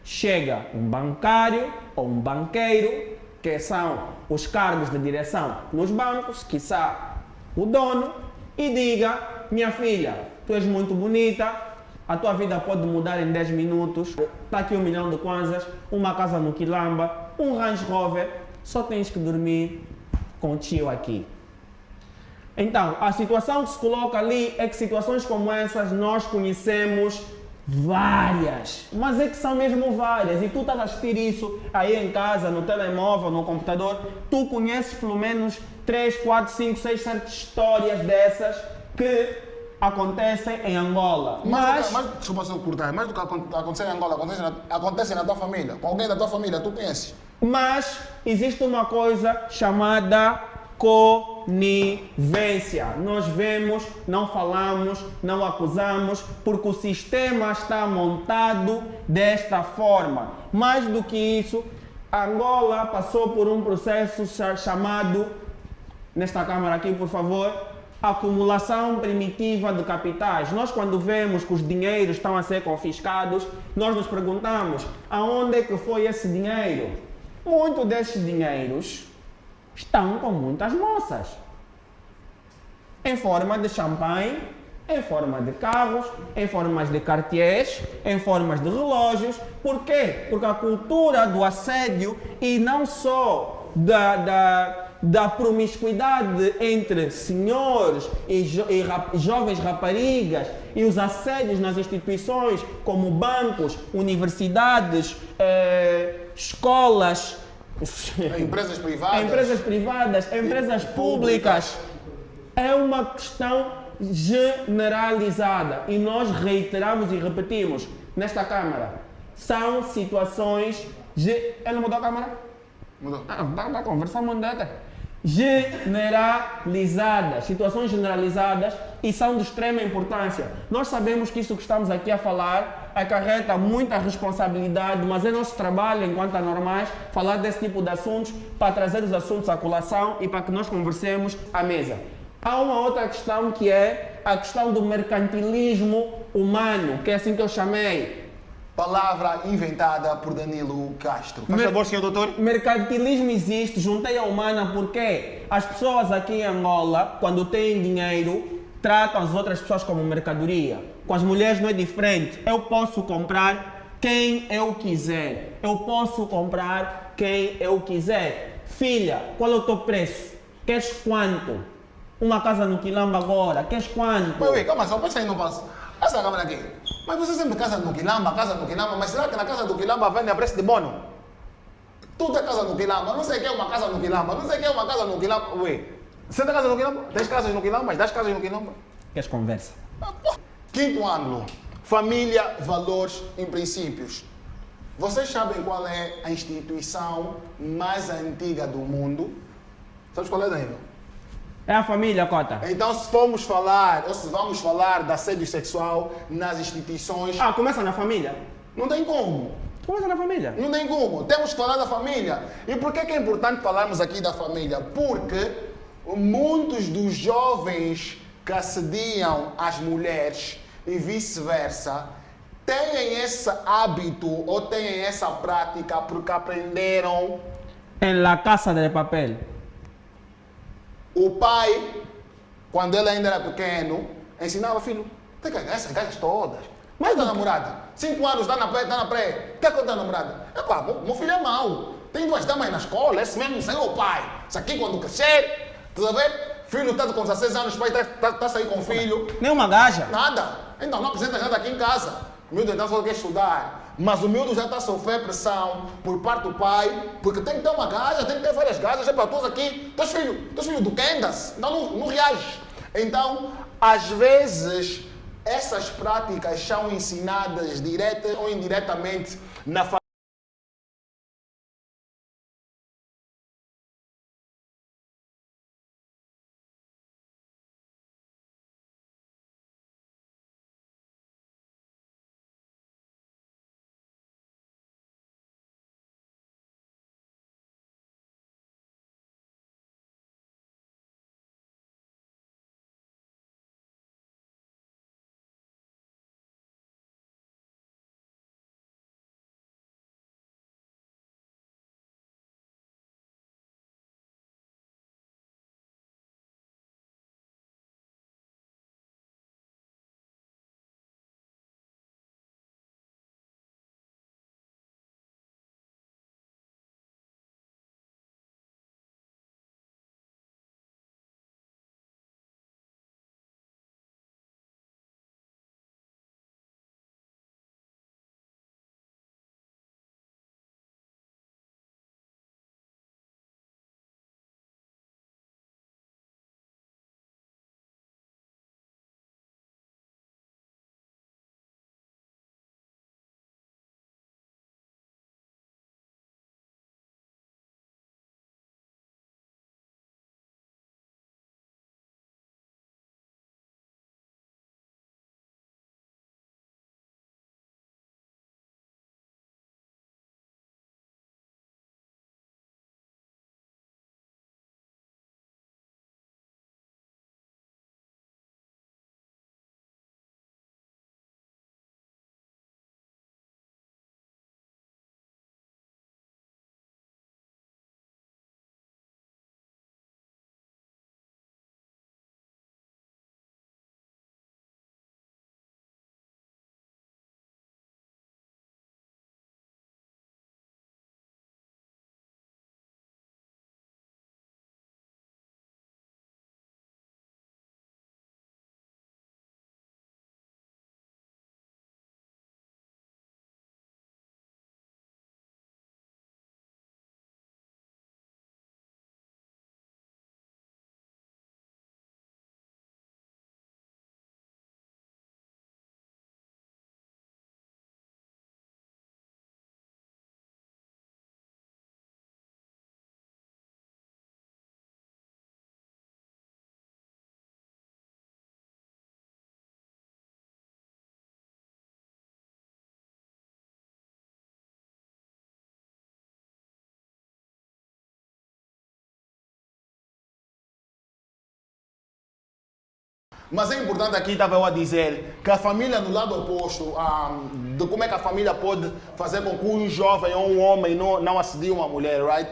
Chega um bancário ou um banqueiro, que são os cargos de direção nos bancos, quiçá o dono, e diga: minha filha, tu és muito bonita, a tua vida pode mudar em 10 minutos, está aqui 1 milhão de kwanzas, uma casa no Quilamba, um Range Rover, só tens que dormir com o tio aqui. Então, a situação que se coloca ali é que situações como essas nós conhecemos várias, mas é que são mesmo várias, e tu estás a assistir isso aí em casa, no telemóvel, no computador, tu conheces pelo menos 3, 4, 5, 6, 7 histórias dessas que acontecem em Angola. Mas desculpa se eu cortar, mais do que acontecer em Angola, acontece na tua família, com alguém da tua família, tu conheces. Mas existe uma coisa chamada conivência. Nós vemos, não falamos, não acusamos, porque o sistema está montado desta forma. Mais do que isso, Angola passou por um processo chamado, nesta câmara aqui, por favor, acumulação primitiva de capitais. Nós, quando vemos que os dinheiros estão a ser confiscados, nós nos perguntamos: aonde é que foi esse dinheiro? Muito desses dinheiros estão com muitas moças, em forma de champanhe, em forma de carros, em formas de cartiers, em formas de relógios. Por quê? Porque a cultura do assédio, e não só da promiscuidade entre senhores e jovens raparigas, e os assédios nas instituições como bancos, universidades, escolas, empresas privadas, empresas públicas, é uma questão generalizada, e nós reiteramos e repetimos nesta Câmara. São situações... Ele mudou a Câmara? Mudou. Está a conversar muito até. Generalizadas, situações generalizadas, e são de extrema importância. Nós sabemos que isso que estamos aqui a falar acarreta muita responsabilidade, mas é nosso trabalho, enquanto anormais, falar desse tipo de assuntos, para trazer os assuntos à colação e para que nós conversemos à mesa. Há uma outra questão que é a questão do mercantilismo humano, que é assim que eu chamei. Palavra inventada por Danilo Castro. Faz favor, senhor doutor. Mercantilismo existe, juntei a humana porque as pessoas aqui em Angola, quando têm dinheiro, tratam as outras pessoas como mercadoria. Com as mulheres não é diferente. Eu posso comprar quem eu quiser. Eu posso comprar quem eu quiser. Filha, qual é o teu preço? Queres quanto? Uma casa no Quilamba agora, queres quanto? Ui, calma só, pensa aí no passo. Essa câmera aqui. Mas você sempre casa no Quilamba, mas será que na casa do Quilamba vende a preço de bono? Tudo é casa no Quilamba, não sei o que é uma casa no Quilamba, não sei o que é uma casa no Quilamba. Ui, você tem casa no Quilamba? Tens casas no Quilamba? Das casas no Quilamba? Queres conversa? Quinto ângulo. Família, valores e princípios. Vocês sabem qual é a instituição mais antiga do mundo? Sabes qual é, Danilo? É a família, Cota. Então, se vamos falar de assédio sexual nas instituições, Ah, começa na família. não tem como. Começa na família. Não tem como. Temos que falar da família. E por que é importante falarmos aqui da família? Porque muitos dos jovens que assediam as mulheres e vice-versa têm esse hábito ou têm essa prática porque aprenderam. Em La Casa de Papel. O pai, quando ele ainda era pequeno, ensinava, filho, tem que ganhar essas gajas todas. Mas da namorada, 5 anos, está na pré, o que é que eu da namorada? Epá, meu filho é mau. Tem 2 damas na escola, esse mesmo sem o pai. Isso aqui quando crescer, estás a ver? Filho está com 16 anos, pai está a sair com o filho. Nem uma gaja. Nada. Então não apresenta nada aqui em casa. O miúdo então só quer estudar. Mas o miúdo já está a sofrer pressão por parte do pai, porque tem que ter uma gaja, tem que ter várias gajas. É para todos aqui. Teus filhos do que andas? Então não reages. Então, às vezes, essas práticas são ensinadas direta ou indiretamente na família. Mas é importante aqui, estava eu a dizer, que a família no lado oposto, de como é que a família pode fazer com que um jovem ou um homem não assedie uma mulher, right?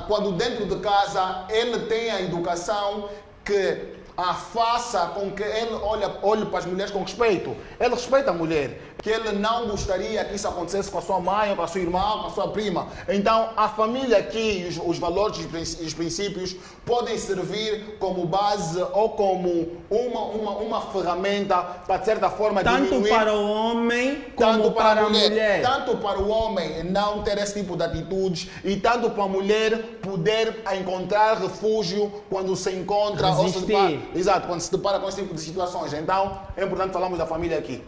Quando dentro de casa ele tem a educação que faça com que ele olhe para as mulheres com respeito. Ele respeita a mulher, que ele não gostaria que isso acontecesse com a sua mãe, ou com a sua irmã, ou com a sua prima. Então, a família aqui, os valores e os princípios podem servir como base ou como uma ferramenta para, de certa forma, tanto diminuir... para o homem como para a mulher. Tanto para o homem não ter esse tipo de atitudes e tanto para a mulher poder encontrar refúgio quando se encontra... Resistir. Exato, quando se depara com esse tipo de situações. Então, é importante falarmos da família aqui.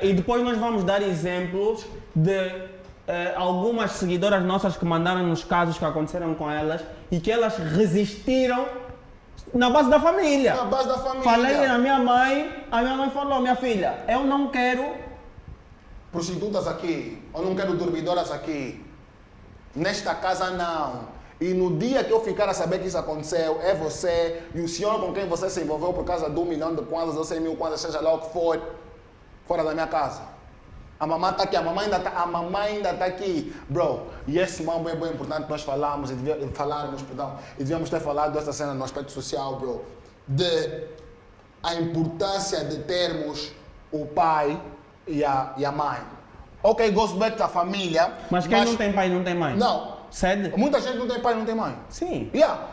E depois nós vamos dar exemplos de algumas seguidoras nossas que mandaram nos casos que aconteceram com elas e que elas resistiram na base da família. Na base da família. Falei na minha mãe, a minha mãe falou, minha filha, eu não quero prostitutas aqui, eu não quero dormidoras aqui. Nesta casa não. E no dia que eu ficar a saber que isso aconteceu, é você e o senhor com quem você se envolveu por causa de 1 milhão de kwanzas ou 100 mil kwanzas, seja lá o que for, fora da minha casa. A mamãe está aqui, a mamãe ainda está aqui. Bro, e esse mambo é bem importante nós falarmos, e devíamos ter falado dessa cena no aspecto social, bro, de a importância de termos o pai e a mãe. Ok, goes back da família. Mas quem não tem pai não tem mãe? Não. Cede? Muita gente não tem pai, não tem mãe. Sim.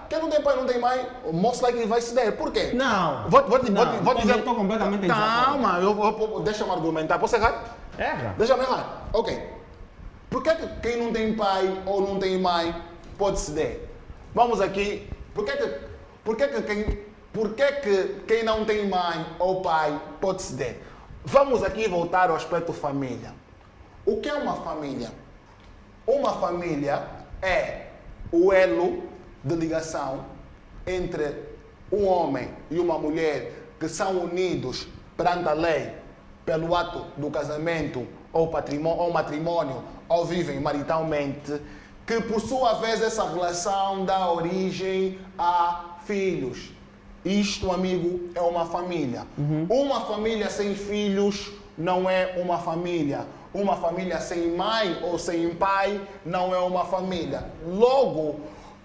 Quem não tem pai, não tem mãe, most likely vai ceder. Por quê? Não. Vou dizer... Eu estou completamente em desacordo. Calma, deixa-me argumentar. Posso errar? Erra. Deixa-me errar. Ok. Por que quem não tem pai ou não tem mãe pode ceder? Vamos aqui. Por que quem não tem mãe ou pai pode ceder? Vamos aqui voltar ao aspecto família. O que é uma família? Uma família é o elo de ligação entre um homem e uma mulher que são unidos perante a lei pelo ato do casamento ou matrimônio ou vivem maritalmente, que por sua vez essa relação dá origem a filhos. Isto, amigo, é uma família. Uma família sem filhos não é uma família. Uma família sem mãe ou sem pai não é uma família. Logo,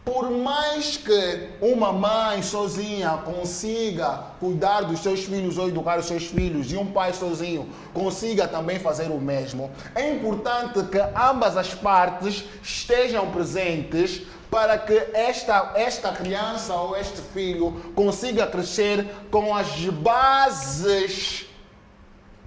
por mais que uma mãe sozinha consiga cuidar dos seus filhos ou educar os seus filhos e um pai sozinho consiga também fazer o mesmo, é importante que ambas as partes estejam presentes para que esta criança ou este filho consiga crescer com as bases,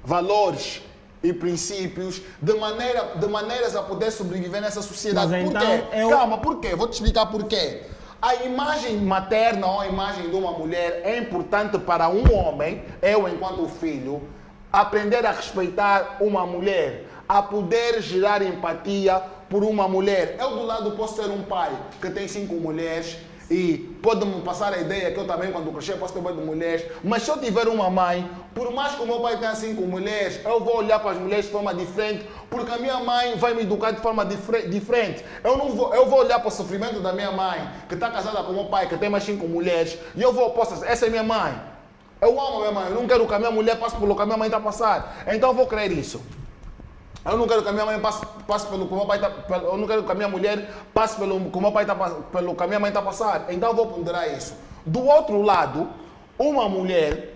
valores e princípios de maneiras a poder sobreviver nessa sociedade. Mas por então, quê? Calma, por quê? Vou te explicar por quê. A imagem materna ou a imagem de uma mulher é importante para um homem, eu enquanto filho, aprender a respeitar uma mulher, a poder gerar empatia por uma mulher. Eu do lado posso ter um pai que tem 5 mulheres e pode-me passar a ideia que eu também, quando crescer, posso ter mais de mulheres. Mas se eu tiver uma mãe, por mais que o meu pai tenha 5 mulheres, eu vou olhar para as mulheres de forma diferente, porque a minha mãe vai me educar de forma diferente. Eu vou olhar para o sofrimento da minha mãe, que está casada com o meu pai, que tem mais 5 mulheres, e eu vou, essa é minha mãe. Eu amo a minha mãe, eu não quero que a minha mulher passe pelo que a minha mãe está a passar. Então eu vou querer isso. Eu não quero que a minha mãe passe pelo que o meu pai está... Eu não quero que a minha mulher passe pelo que o meu pai pelo que a minha mãe está a passar. Então eu vou ponderar isso. Do outro lado, uma mulher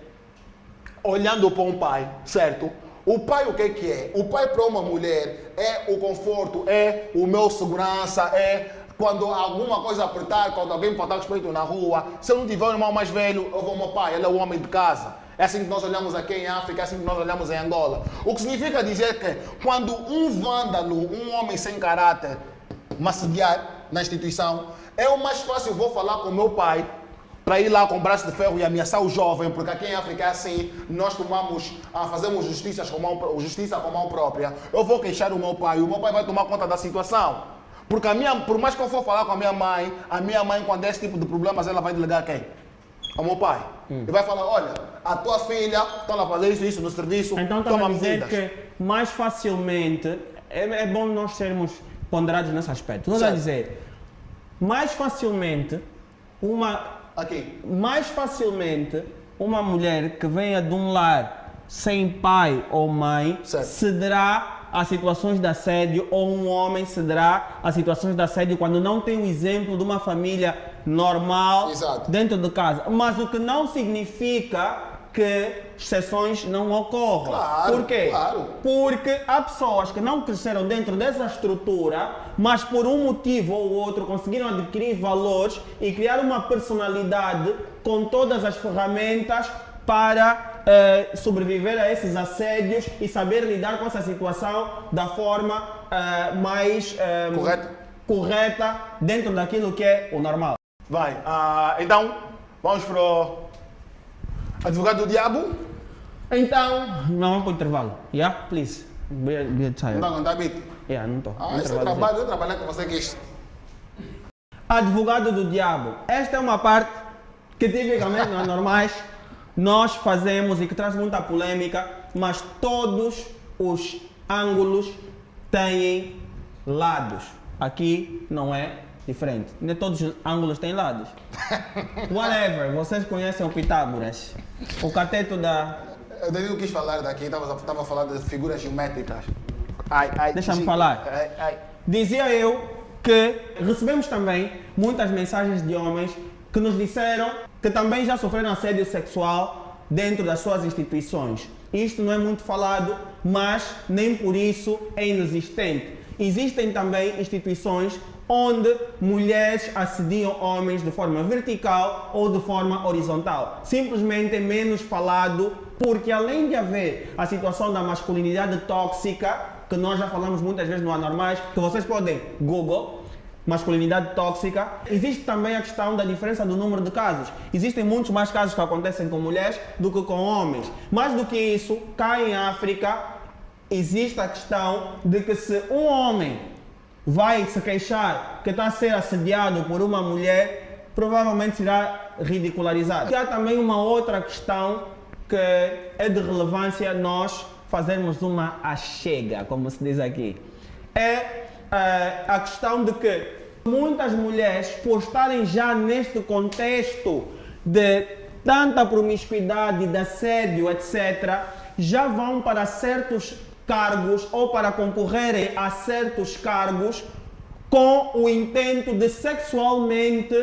olhando para um pai, certo? O pai o que é? O pai para uma mulher é o conforto, é o meu segurança, é quando alguma coisa apertar, quando alguém me faltar respeito na rua. Se eu não tiver um irmão mais velho, eu vou ao meu pai, ele é o homem de casa. É assim que nós olhamos aqui em África, é assim que nós olhamos em Angola. O que significa dizer que quando um vândalo, um homem sem caráter, me assediar na instituição, é o mais fácil, vou falar com o meu pai para ir lá com o braço de ferro e ameaçar o jovem, porque aqui em África é assim, nós fazemos justiça com mão própria. Eu vou queixar o meu pai vai tomar conta da situação. Porque por mais que eu for falar com a minha mãe, quando é esse tipo de problemas, ela vai delegar quem? Ao meu pai. E vai falar, olha, a tua filha está a fazer isso no serviço, então, toma a dizer medidas. que mais facilmente, é bom nós sermos ponderados nesse aspecto. Nós a dizer, mais facilmente uma mulher que venha de um lar sem pai ou mãe Certo. cederá a situações de assédio, ou um homem cederá a situações de assédio quando não tem o exemplo de uma família normal Exato. dentro de casa. Mas o que não significa que exceções não ocorram. Claro, Por quê? claro. Porque há pessoas que não cresceram dentro dessa estrutura, mas por um motivo ou outro conseguiram adquirir valores e criar uma personalidade com todas as ferramentas para sobreviver a esses assédios e saber lidar com essa situação da forma mais correta dentro daquilo que é o normal. Vai, então, vamos para o advogado do diabo. Então, não vamos para o intervalo. Yeah, please. Be tired. Não está bem. Yeah, não estou. Esse é trabalho, eu trabalhar com você que isto. Advogado do diabo. Esta é uma parte que tipicamente nas normais nós fazemos e que traz muita polêmica, mas todos os ângulos têm lados. Aqui não é diferente. Nem todos os ângulos têm lados. Whatever, vocês conhecem o Pitágoras, o cateto da... Eu Danilo quis falar daqui, estava falando de figuras geométricas. Deixa-me falar. Dizia eu que recebemos também muitas mensagens de homens que nos disseram que também já sofreram assédio sexual dentro das suas instituições. Isto não é muito falado, mas nem por isso é inexistente. Existem também instituições onde mulheres assediam homens de forma vertical ou de forma horizontal. Simplesmente é menos falado porque, além de haver a situação da masculinidade tóxica, que nós já falamos muitas vezes no Anormais, que vocês podem Google, masculinidade tóxica, existe também a questão da diferença do número de casos. Existem muitos mais casos que acontecem com mulheres do que com homens. Mais do que isso, cá em África, existe a questão de que se um homem vai se queixar que está a ser assediado por uma mulher, provavelmente será ridicularizado. E há também uma outra questão que é de relevância nós fazermos uma achega, como se diz aqui. É a questão de que muitas mulheres, por estarem já neste contexto de tanta promiscuidade, de assédio, etc., já vão para certos cargos ou para concorrerem a certos cargos com o intento de sexualmente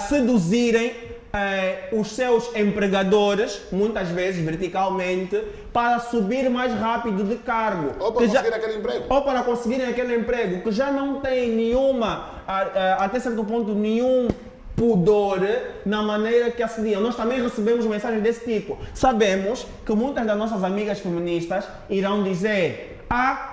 seduzirem os seus empregadores, muitas vezes verticalmente, para subir mais rápido de cargo. Ou para conseguir aquele emprego. Ou para conseguirem aquele emprego, que já não tem nenhuma, até certo ponto, nenhum pudor na maneira que assediam. Nós também recebemos mensagens desse tipo. Sabemos que muitas das nossas amigas feministas irão dizer: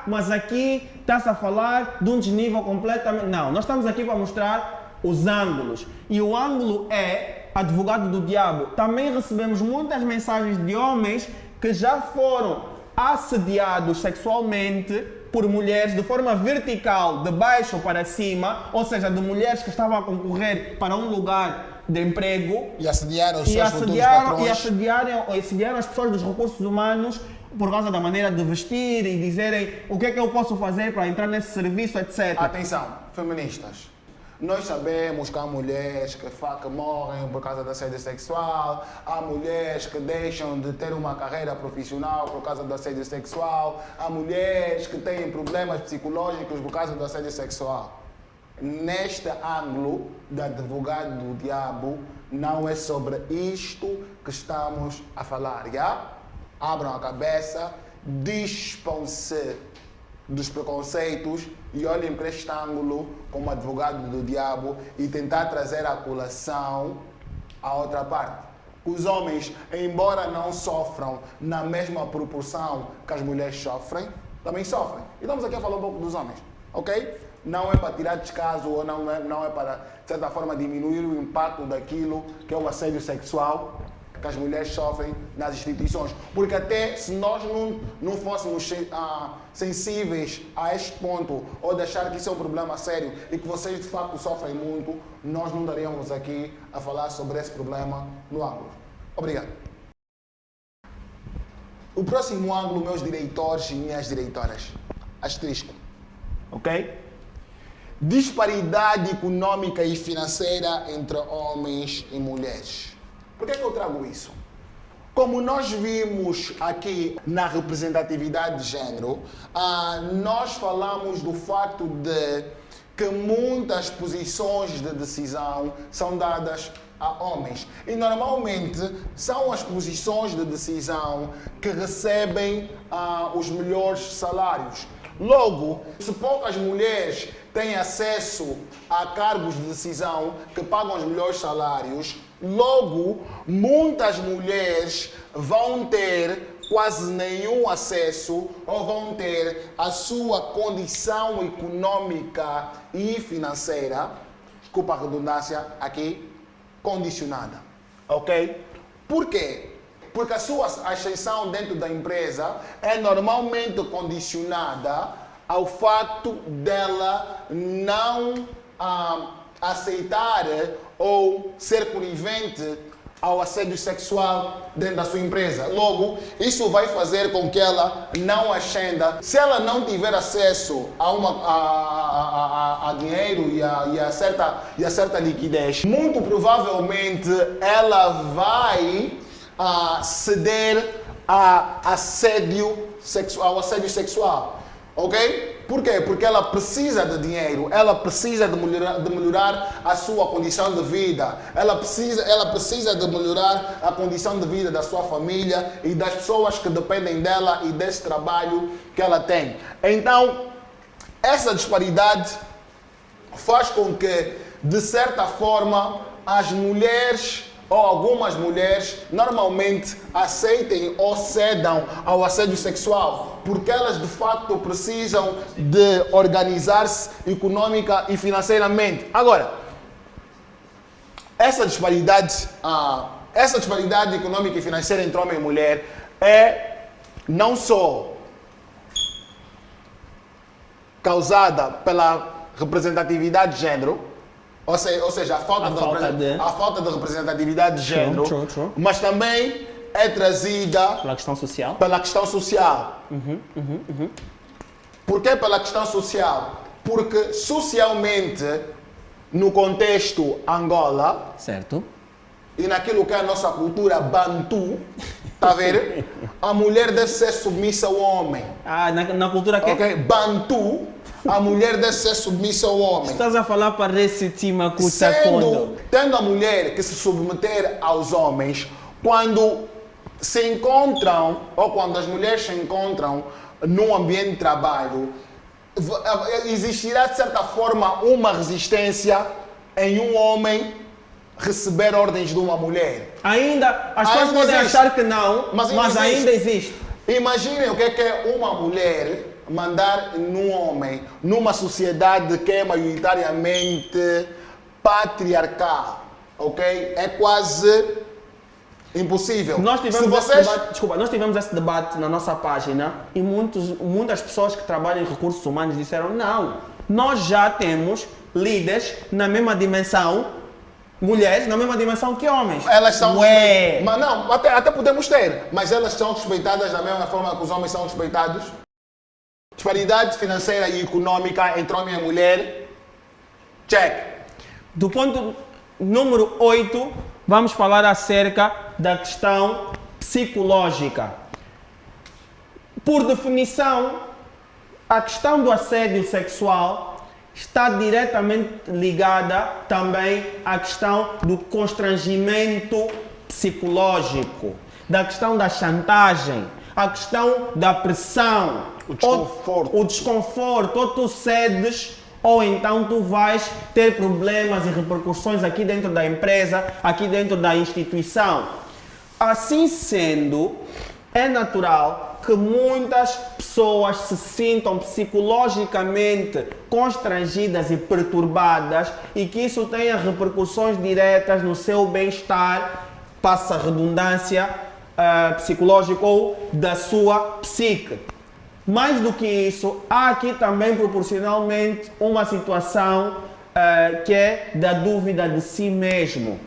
mas aqui está-se a falar de um desnível completamente... Não, nós estamos aqui para mostrar os ângulos. E o ângulo é advogado do diabo. Também recebemos muitas mensagens de homens que já foram assediados sexualmente por mulheres de forma vertical, de baixo para cima, ou seja, de mulheres que estavam a concorrer para um lugar de emprego e assediaram os seus futuros patrões. E assediaram as pessoas dos recursos humanos por causa da maneira de vestir e dizerem o que é que eu posso fazer para entrar nesse serviço, etc. Atenção, feministas. Nós sabemos que há mulheres que morrem por causa da assédio sexual, há mulheres que deixam de ter uma carreira profissional por causa do assédio sexual, há mulheres que têm problemas psicológicos por causa do assédio sexual. Neste ângulo de advogado do diabo, não é sobre isto que estamos a falar, já? Abram a cabeça, dispam-se dos preconceitos e olhem para este ângulo como advogado do diabo e tentar trazer a colação à outra parte. Os homens, embora não sofram na mesma proporção que as mulheres sofrem, também sofrem. E estamos aqui a falar um pouco dos homens, ok? Não é para tirar descaso ou não é para, de certa forma, diminuir o impacto daquilo que é o assédio sexual que as mulheres sofrem nas instituições. Porque até se nós não fôssemos sensíveis a este ponto ou deixar que isso é um problema sério e que vocês de facto sofrem muito, nós não estaríamos aqui a falar sobre esse problema no ângulo. Obrigado. O próximo ângulo, meus diretores e minhas diretoras. Asterisco. Ok? Disparidade econômica e financeira entre homens e mulheres. Por que eu trago isso? Como nós vimos aqui na representatividade de género, nós falamos do fato de que muitas posições de decisão são dadas a homens. E normalmente são as posições de decisão que recebem os melhores salários. Logo, se poucas mulheres têm acesso a cargos de decisão que pagam os melhores salários, logo, muitas mulheres vão ter quase nenhum acesso ou vão ter a sua condição econômica e financeira, desculpa a redundância aqui, condicionada. Ok? Por quê? Porque a sua ascensão dentro da empresa é normalmente condicionada ao facto dela não aceitar ou ser conivente ao assédio sexual dentro da sua empresa. Logo, isso vai fazer com que ela não ascenda. Se ela não tiver acesso a dinheiro e a certa liquidez, muito provavelmente ela vai ceder ao assédio sexual. Ok? Por quê? Porque ela precisa de dinheiro, ela precisa de melhorar a sua condição de vida, ela precisa de melhorar a condição de vida da sua família e das pessoas que dependem dela e desse trabalho que ela tem. Então, essa disparidade faz com que, de certa forma, as mulheres ou algumas mulheres normalmente aceitem ou cedam ao assédio sexual, porque elas de facto precisam de organizar-se econômica e financeiramente. Agora, essa disparidade econômica e financeira entre homem e mulher é não só causada pela representatividade de género, ou seja, a falta de representatividade de género, true. Mas também é trazida pela questão social. Por que pela questão social? Porque socialmente, no contexto Angola, certo, e naquilo que é a nossa cultura bantu, tá a ver? A mulher deve ser submissa ao homem. Na cultura que? Ok, bantu. A mulher deve ser submissa ao homem. Estás a falar para Recitima Kutakondo. Tendo a mulher que se submeter aos homens, quando se encontram, ou quando as mulheres se encontram num ambiente de trabalho, existirá de certa forma uma resistência em um homem receber ordens de uma mulher. Ainda, as pessoas podem achar que não, mas ainda existe. Imaginem o que é uma mulher mandar num homem, numa sociedade que é maioritariamente patriarcal, ok? É quase impossível. Nós tivemos esse debate na nossa página e muitas pessoas que trabalham em recursos humanos disseram não, nós já temos líderes na mesma dimensão, mulheres na mesma dimensão que homens. Elas são mas não, até podemos ter, mas elas são respeitadas da mesma forma que os homens são respeitados. Disparidade financeira e econômica entre homem e mulher, check. Do ponto número 8, vamos falar acerca da questão psicológica. Por definição, a questão do assédio sexual está diretamente ligada também à questão do constrangimento psicológico, da questão da chantagem, a questão da pressão, o desconforto, ou tu cedes, ou então tu vais ter problemas e repercussões aqui dentro da empresa, aqui dentro da instituição. Assim sendo, é natural que muitas pessoas se sintam psicologicamente constrangidas e perturbadas e que isso tenha repercussões diretas no seu bem-estar, passa a redundância, psicológico ou da sua psique. Mais do que isso, há aqui também proporcionalmente uma situação que é da dúvida de si mesmo.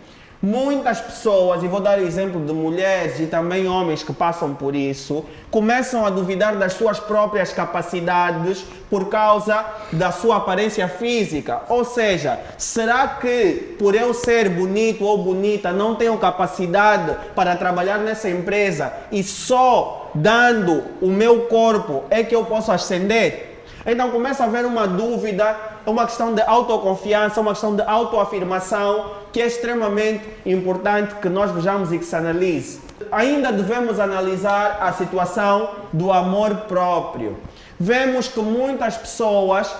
Muitas pessoas, e vou dar exemplo de mulheres e também homens que passam por isso, começam a duvidar das suas próprias capacidades por causa da sua aparência física. Ou seja, será que por eu ser bonito ou bonita não tenho capacidade para trabalhar nessa empresa e só dando o meu corpo é que eu posso ascender? Então começa a haver uma dúvida, uma questão de autoconfiança, uma questão de autoafirmação, que é extremamente importante que nós vejamos e que se analise. Ainda devemos analisar a situação do amor próprio. Vemos que muitas pessoas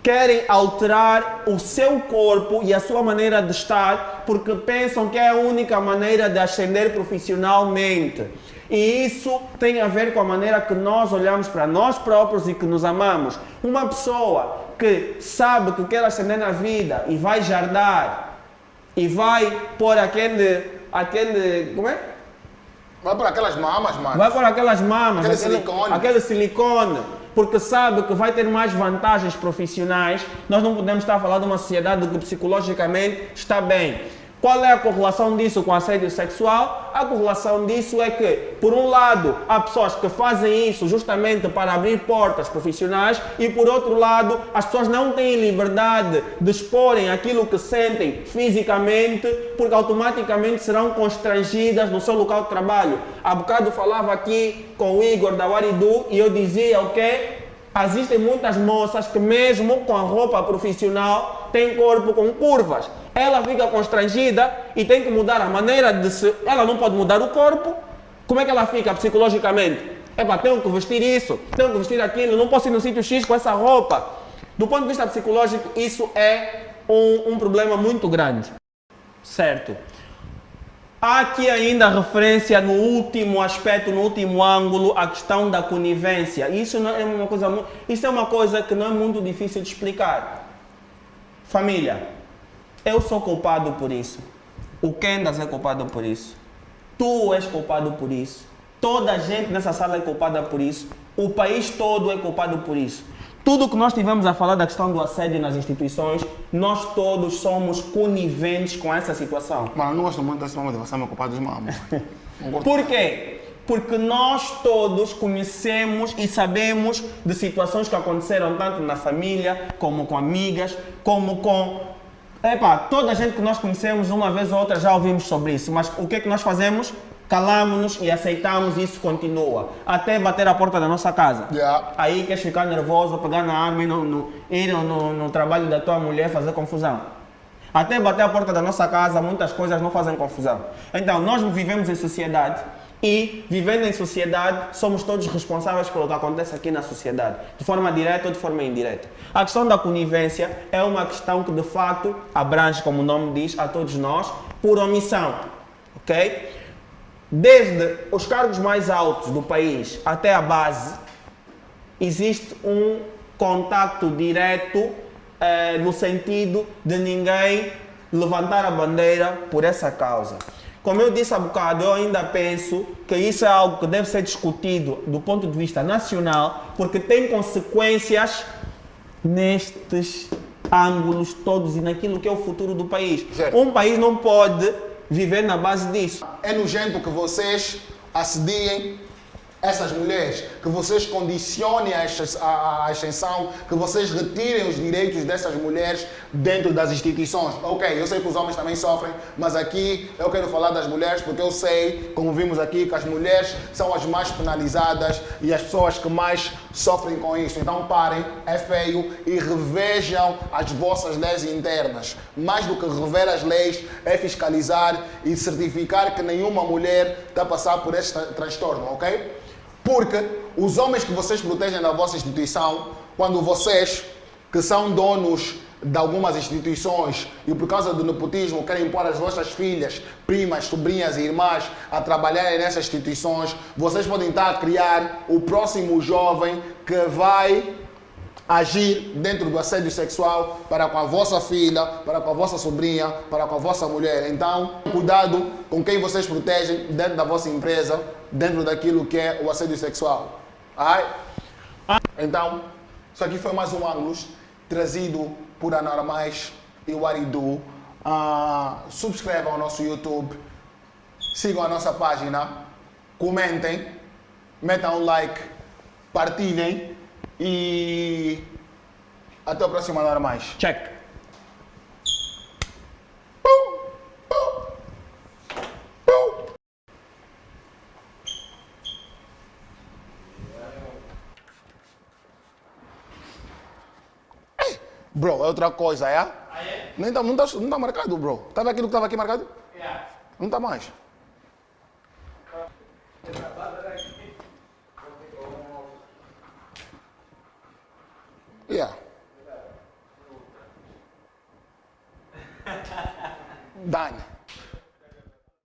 querem alterar o seu corpo e a sua maneira de estar porque pensam que é a única maneira de ascender profissionalmente. E isso tem a ver com a maneira que nós olhamos para nós próprios e que nos amamos. Uma pessoa que sabe que quer ascender na vida e vai jardar e vai pôr aquele como é? Vai por aquelas mamas, mano. Vai pôr aquelas mamas, Aquele silicone, porque sabe que vai ter mais vantagens profissionais. Nós não podemos estar a falar de uma sociedade que psicologicamente está bem. Qual é a correlação disso com assédio sexual? A correlação disso é que, por um lado, há pessoas que fazem isso justamente para abrir portas profissionais e, por outro lado, as pessoas não têm liberdade de exporem aquilo que sentem fisicamente porque automaticamente serão constrangidas no seu local de trabalho. Há bocado falava aqui com o Igor da Waridu e eu dizia o quê? Existem muitas moças que mesmo com a roupa profissional têm corpo com curvas. Ela fica constrangida e tem que mudar a maneira de se... Ela não pode mudar o corpo. Como é que ela fica psicologicamente? Tenho que vestir isso, tenho que vestir aquilo, não posso ir no sítio X com essa roupa. Do ponto de vista psicológico, isso é um problema muito grande. Certo. Há aqui ainda referência no último aspecto, no último ângulo, a questão da conivência. Isso é uma coisa que não é muito difícil de explicar. Família, eu sou culpado por isso. O Kendas é culpado por isso. Tu és culpado por isso. Toda a gente nessa sala é culpada por isso. O país todo é culpado por isso. Tudo que nós tivemos a falar da questão do assédio nas instituições, nós todos somos coniventes com essa situação. Mano, eu não gosto muito dessa motivação, meu culpado dos mamos. Por quê? Porque nós todos conhecemos e sabemos de situações que aconteceram tanto na família, como com amigas, como com... toda a gente que nós conhecemos, uma vez ou outra já ouvimos sobre isso, mas o que é que nós fazemos? Calamos-nos e aceitamos e isso continua. Até bater a porta da nossa casa. Yeah. Aí queres ficar nervoso, pegar na arma e ir no trabalho da tua mulher fazer confusão. Até bater a porta da nossa casa, muitas coisas não fazem confusão. Então, nós vivemos em sociedade e, vivendo em sociedade, somos todos responsáveis pelo que acontece aqui na sociedade, de forma direta ou de forma indireta. A questão da conivência é uma questão que, de fato, abrange, como o nome diz, a todos nós, por omissão. Ok? Desde os cargos mais altos do país até a base, existe um contacto direto no sentido de ninguém levantar a bandeira por essa causa. Como eu disse há bocado, eu ainda penso que isso é algo que deve ser discutido do ponto de vista nacional, porque tem consequências nestes ângulos todos e naquilo que é o futuro do país. Certo. Um país não pode viver na base disso. É nojento que vocês assediem essas mulheres, que vocês condicionem a ascensão, que vocês retirem os direitos dessas mulheres dentro das instituições. Ok, eu sei que os homens também sofrem, mas aqui eu quero falar das mulheres porque eu sei, como vimos aqui, que as mulheres são as mais penalizadas e as pessoas que mais sofrem com isso. Então parem, é feio, e revejam as vossas leis internas. Mais do que rever as leis, é fiscalizar e certificar que nenhuma mulher está a passar por este transtorno, ok? Porque os homens que vocês protegem na vossa instituição, quando vocês, que são donos de algumas instituições e por causa do nepotismo querem pôr as vossas filhas, primas, sobrinhas e irmãs a trabalharem nessas instituições, vocês podem estar a criar o próximo jovem que vai agir dentro do assédio sexual para com a vossa filha, para com a vossa sobrinha, para com a vossa mulher. Então, cuidado com quem vocês protegem dentro da vossa empresa, dentro daquilo que é o assédio sexual. Então, isso aqui foi mais um ângulo trazido por Anormais e Waridu, Subscrevam o nosso YouTube, sigam a nossa página, comentem, metam um like, partilhem e até o próximo Andar Mais. Check. Bro, é outra coisa, é? Ah, é? Não tá marcado, bro. Tá vendo aquilo que estava aqui marcado? Yeah. Não tá mais. Yeah. Done.